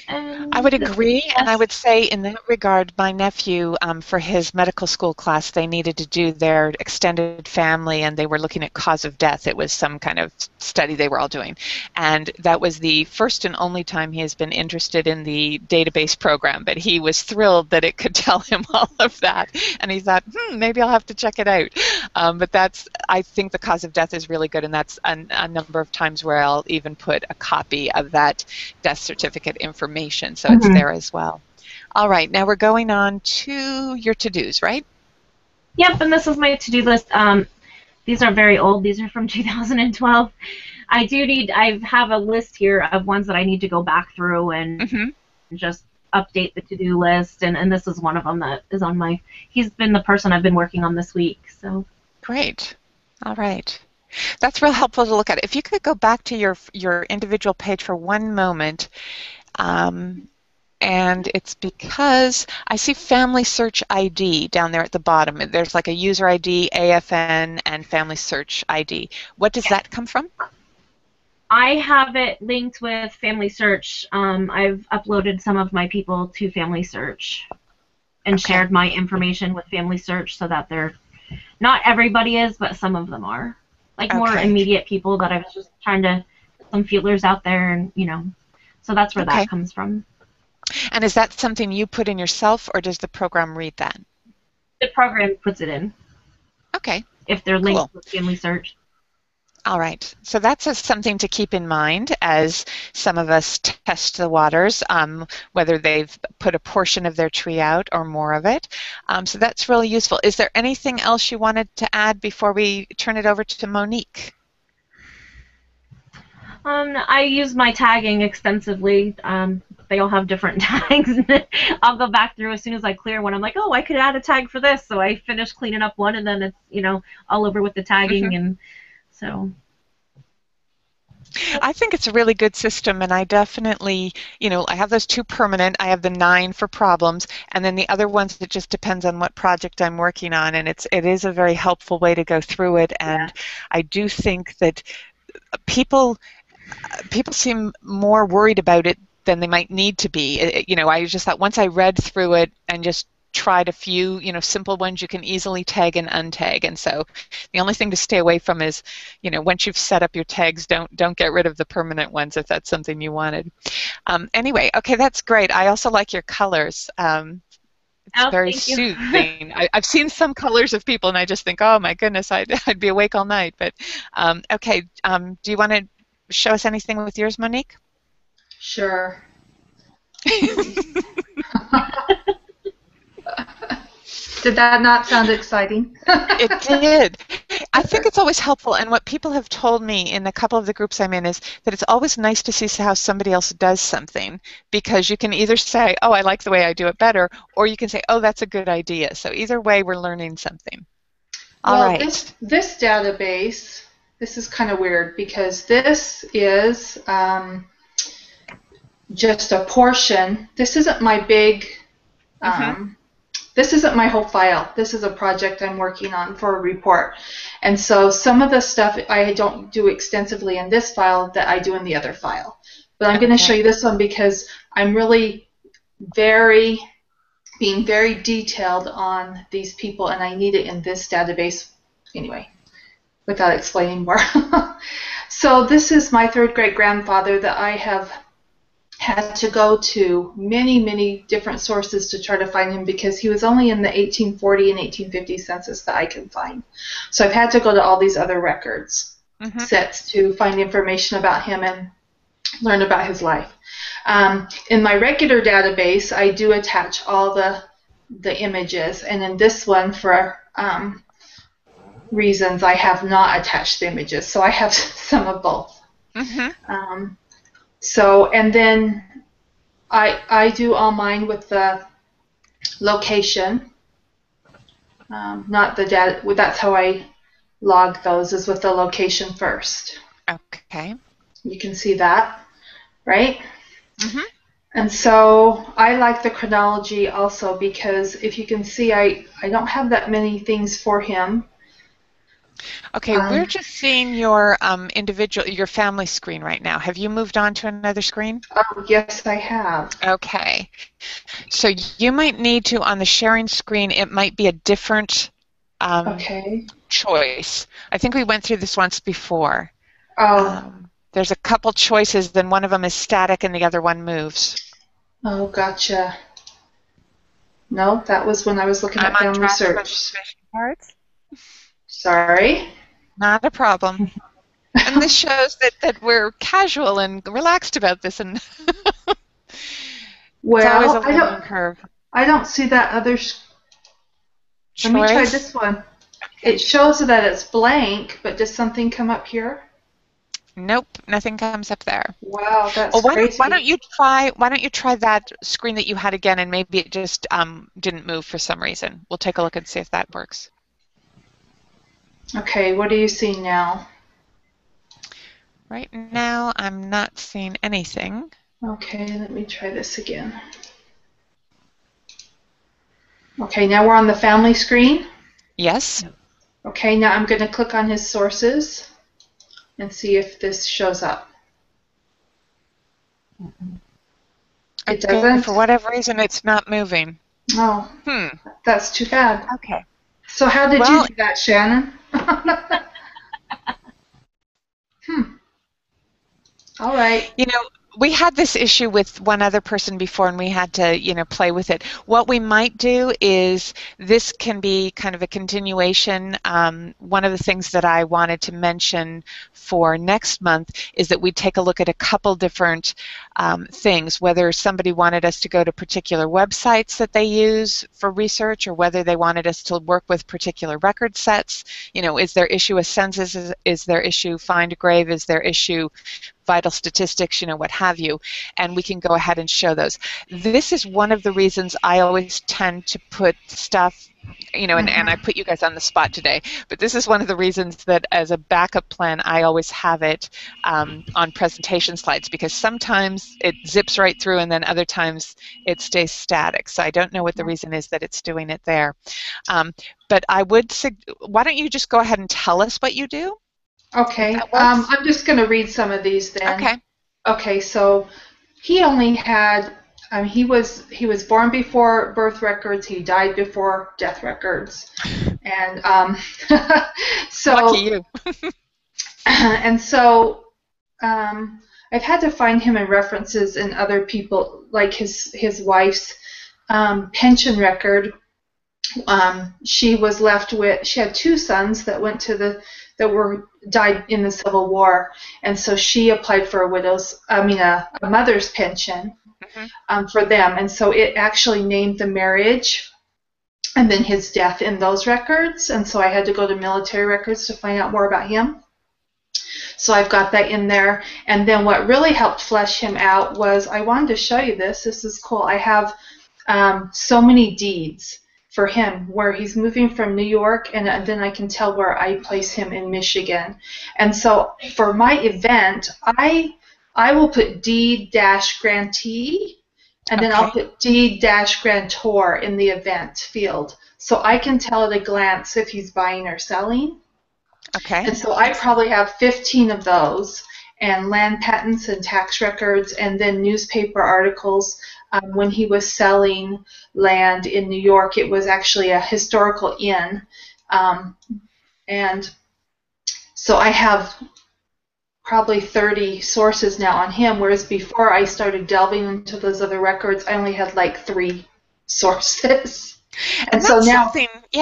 I would agree, and I would say in that regard, my nephew, for his medical school class, they needed to do their extended family, and they were looking at cause of death. It was some kind of study they were all doing, and that was the first and only time he has been interested in the database program, but he was thrilled that it could tell him all of that, and he thought, maybe I'll have to check it out. But I think the cause of death is really good, and that's a number of times where I'll even put a copy of that death certificate information, so it's there as well. All right, now we're going on to your to-dos, right? Yep, and this is my to-do list. These are very old. These are from 2012. I have a list here of ones that I need to go back through and just update the to-do list, and this is one of them that is on my... He's been the person I've been working on this week, so... Great. All right. That's real helpful to look at. If you could go back to your individual page for one moment, And it's because I see FamilySearch ID down there at the bottom. There's like a user ID, AFN, and FamilySearch ID. What does that come from? I have it linked with FamilySearch. I've uploaded some of my people to FamilySearch and shared my information with FamilySearch so that they're, not everybody is, but some of them are. Like more immediate people that I was just trying to put some feelers out there, and so that's where that comes from. And is that something you put in yourself, or does the program read that? The program puts it in. Okay. If they're linked with FamilySearch. All right. So that's something to keep in mind as some of us test the waters, whether they've put a portion of their tree out or more of it. So that's really useful. Is there anything else you wanted to add before we turn it over to Monique? I use my tagging extensively. They all have different tags. I'll go back through as soon as I clear one. I'm like, oh, I could add a tag for this. So I finish cleaning up one, and then it's all over with the tagging, and so. I think it's a really good system, and I definitely, I have those 2 permanent. I have the 9 for problems, and then the other ones, it just depends on what project I'm working on, and it is a very helpful way to go through it. And I do think that people seem more worried about it than they might need to be. I just thought once I read through it and just tried a few, simple ones you can easily tag and untag. And so the only thing to stay away from is, once you've set up your tags, don't get rid of the permanent ones if that's something you wanted. Anyway, okay, that's great. I also like your colors. It's very soothing. I've seen some colors of people, and I just think, oh my goodness, I'd be awake all night. But okay, do you want to show us anything with yours, Monique? Sure. Did that not sound exciting? It did. I think it's always helpful, and what people have told me in a couple of the groups I'm in is that it's always nice to see how somebody else does something, because you can either say, oh, I like the way I do it better, or you can say, oh, that's a good idea. So either way, we're learning something. All right. This database, this is kind of weird, because this is just a portion. This isn't my big... This isn't my whole file. This is a project I'm working on for a report. And so some of the stuff I don't do extensively in this file that I do in the other file. But I'm going to show you this one because I'm really being very detailed on these people, and I need it in this database anyway, without explaining more. So this is my 3rd great-grandfather that I have had to go to many, many different sources to try to find him, because he was only in the 1840 and 1850 census that I can find. So I've had to go to all these other records sets to find information about him and learn about his life. In my regular database, I do attach all the images, and in this one, for reasons, I have not attached the images. So I have some of both. So, and then I do all mine with the location, not the data. That's how I log those, is with the location first. Okay. You can see that, right? And so I like the chronology also, because if you can see, I don't have that many things for him. Okay, we're just seeing your your family screen right now. Have you moved on to another screen? Oh, yes, I have. Okay. So you might need to, on the sharing screen, it might be a different choice. I think we went through this once before. There's a couple choices, then one of them is static and the other one moves. Oh, gotcha. No, that was when I was looking at FamilySearch. Sorry. Not a problem. And this shows that we're casual and relaxed about this. And well, it's always a learning curve. I don't see that other. Let me try this one. It shows that it's blank, but does something come up here? Nope, nothing comes up there. Wow, that's crazy. Why don't you try that screen that you had again, and maybe it just didn't move for some reason. We'll take a look and see if that works. Okay, what do you see now? Right now, I'm not seeing anything. Okay, let me try this again. Okay, now we're on the family screen. Yes. Okay, now I'm going to click on his sources and see if this shows up. It doesn't? For whatever reason, it's not moving. Oh, that's too bad. Okay. So how did you do that, Shannon? All right. You know, we had this issue with one other person before, and we had to, play with it. What we might do is, this can be kind of a continuation. One of the things that I wanted to mention for next month is that we take a look at a couple different things, whether somebody wanted us to go to particular websites that they use for research, or whether they wanted us to work with particular record sets. Is their issue a census? Is their issue find a grave? Is their issue vital statistics, what have you, and we can go ahead and show those. This is one of the reasons I always tend to put stuff, and I put you guys on the spot today, but this is one of the reasons that as a backup plan, I always have it on presentation slides, because sometimes it zips right through and then other times it stays static. So I don't know what the reason is that it's doing it there. But I would say, why don't you just go ahead and tell us what you do? Okay, I'm just going to read some of these then. Okay. Okay, so he only had, he was born before birth records, he died before death records, and so. Lucky you. And so I've had to find him in references in other people, like his wife's pension record. She was left with, she had two sons that went to died in the Civil War, and so she applied for a mother's pension for them, and so it actually named the marriage and then his death in those records, and so I had to go to military records to find out more about him. So I've got that in there, and then what really helped flesh him out was, I wanted to show you this. This is cool. I have so many deeds for him where he's moving from New York, and then I can tell where I place him in Michigan. And so for my event, I will put deed-grantee, and then I'll put deed-grantor in the event field, so I can tell at a glance if he's buying or selling. Okay. And so I probably have 15 of those, and land patents and tax records, and then newspaper articles. When he was selling land in New York, it was actually a historical inn. And so I have probably 30 sources now on him, whereas before I started delving into those other records, I only had like 3 sources. And so now,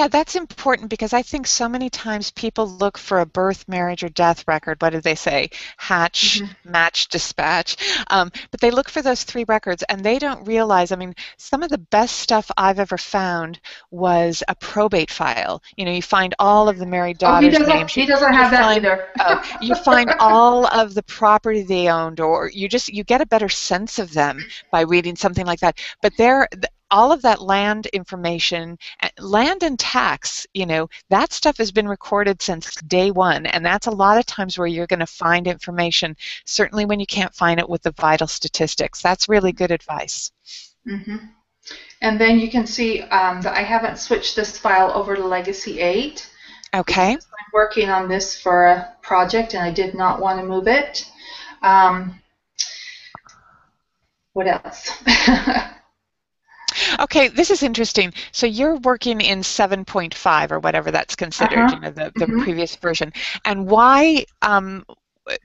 that's important, because I think so many times people look for a birth, marriage, or death record. What do they say? Hatch, match, dispatch. But they look for those 3 records, and they don't realize, some of the best stuff I've ever found was a probate file. You find all of the married daughters' names. He doesn't have that either. You find all of the property they owned, or you get a better sense of them by reading something like that. But all of that land information, land and tax, that stuff has been recorded since day one, and that's a lot of times where you're going to find information, certainly when you can't find it with the vital statistics. That's really good advice. And then you can see that I haven't switched this file over to Legacy 8. Okay. I'm working on this for a project, and I did not want to move it. What else? Okay, this is interesting. So you're working in 7.5 or whatever that's considered, the previous version. And why,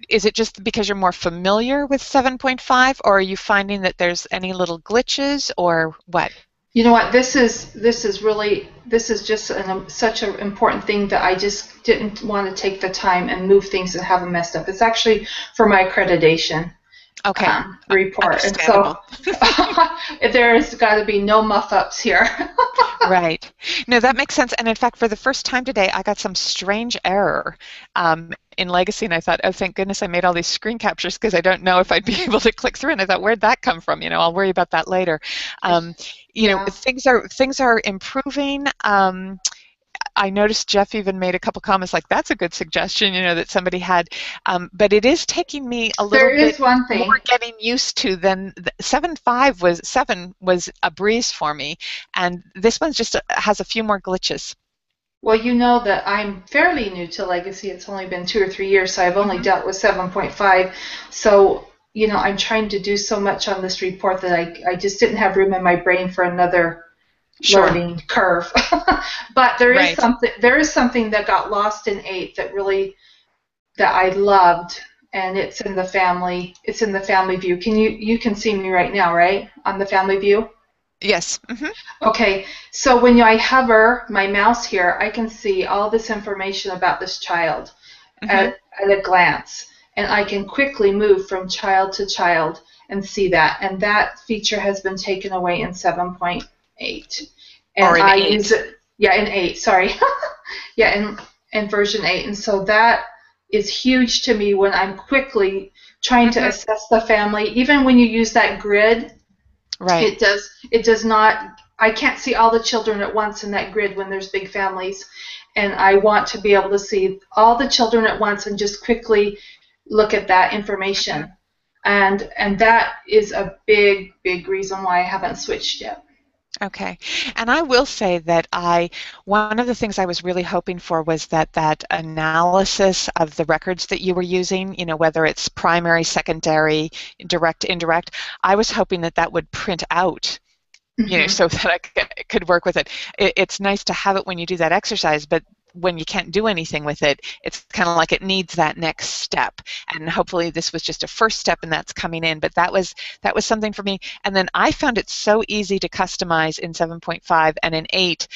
is it just because you're more familiar with 7.5, or are you finding that there's any little glitches, or what? You know what, this is just such an important thing that I just didn't want to take the time and move things and have them messed up. It's actually for my accreditation. Report, and so there's got to be no muff-ups here. Right. No, that makes sense. And in fact, for the first time today, I got some strange error in Legacy, and I thought, oh, thank goodness I made all these screen captures, because I don't know if I'd be able to click through. And I thought, where'd that come from? I'll worry about that later. Things are improving. I noticed Jeff even made a couple comments like, that's a good suggestion, that somebody had. But it is taking me a little There is bit one thing. more getting used to than 7.5 was a breeze for me. And this one's just has a few more glitches. Well, you know that I'm fairly new to Legacy. It's only been 2 or 3 years, so I've only dealt with 7.5. So, I'm trying to do so much on this report that I just didn't have room in my brain for another learning curve. But there is something that got lost in 8 that I loved, and it's in the family view. You can see me right now, right? On the family view? Yes. Okay, so when I hover my mouse here, I can see all this information about this child at a glance, and I can quickly move from child to child and see that. And that feature has been taken away in 7.8. And or in I 8. use it, in 8, sorry. in version 8. And so that is huge to me when I'm quickly trying to assess the family. Even when you use that grid, right. It does not, I can't see all the children at once in that grid when there's big families. And I want to be able to see all the children at once and just quickly look at that information. And that is a big, big reason why I haven't switched yet. Okay, and I will say that one of the things I was really hoping for was that analysis of the records that you were using, whether it's primary, secondary, direct, indirect, I was hoping that would print out, so that I could work with it. It's nice to have it when you do that exercise, but when you can't do anything with it, it's kind of like it needs that next step. And hopefully this was just a first step and that's coming in, but that was something for me. And then I found it so easy to customize in 7.5, and in 8,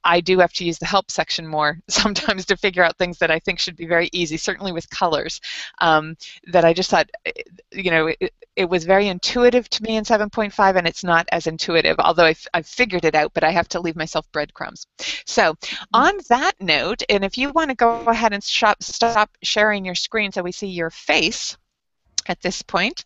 I do have to use the help section more sometimes to figure out things that I think should be very easy, certainly with colors, that I just thought, it was very intuitive to me in 7.5, and it's not as intuitive, although I've figured it out, but I have to leave myself breadcrumbs. So on that note, and if you want to go ahead and stop sharing your screen so we see your face at this point.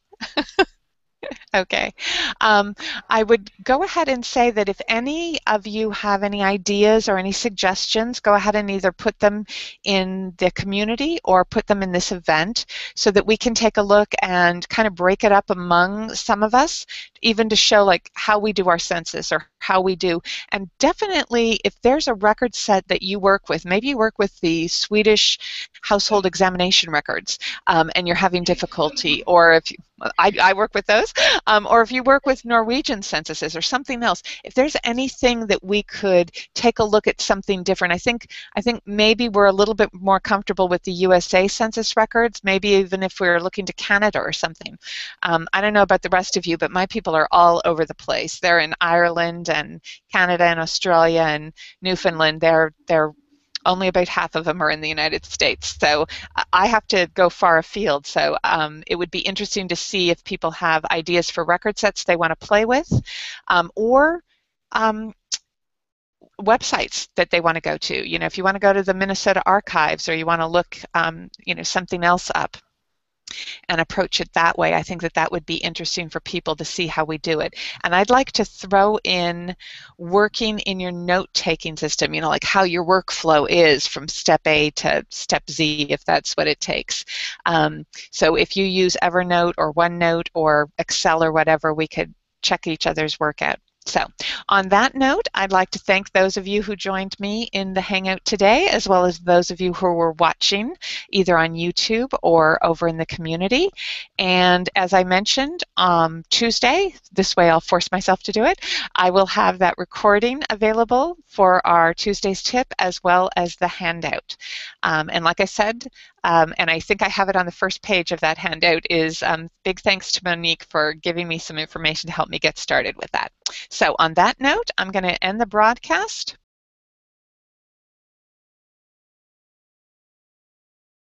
Okay. I would go ahead and say that if any of you have any ideas or any suggestions, go ahead and either put them in the community or put them in this event so that we can take a look and kind of break it up among some of us, even to show like how we do our census or how we do. And definitely if there's a record set that you work with, maybe you work with the Swedish household examination records and you're having difficulty, or if I work with those, or if you work with Norwegian censuses or something else, if there's anything that we could take a look at something different. I think maybe we're a little bit more comfortable with the USA census records, maybe even if we're looking to Canada or something. I don't know about the rest of you, but my people are all over the place. They're in Ireland and Canada and Australia and Newfoundland. They're only about half of them are in the United States. So I have to go far afield. So it would be interesting to see if people have ideas for record sets they want to play with, or websites that they want to go to. If you want to go to the Minnesota Archives or you want to look, something else up and approach it that way, I think that would be interesting for people to see how we do it. And I'd like to throw in working in your note-taking system, like how your workflow is from step A to step Z, if that's what it takes. So if you use Evernote or OneNote or Excel or whatever, we could check each other's work out. So on that note, I'd like to thank those of you who joined me in the Hangout today, as well as those of you who were watching either on YouTube or over in the community. And as I mentioned, Tuesday, this way I'll force myself to do it, I will have that recording available for our Tuesday's tip as well as the handout. And like I said, and I think I have it on the first page of that handout, is big thanks to Monique for giving me some information to help me get started with that. So on that note, I'm going to end the broadcast.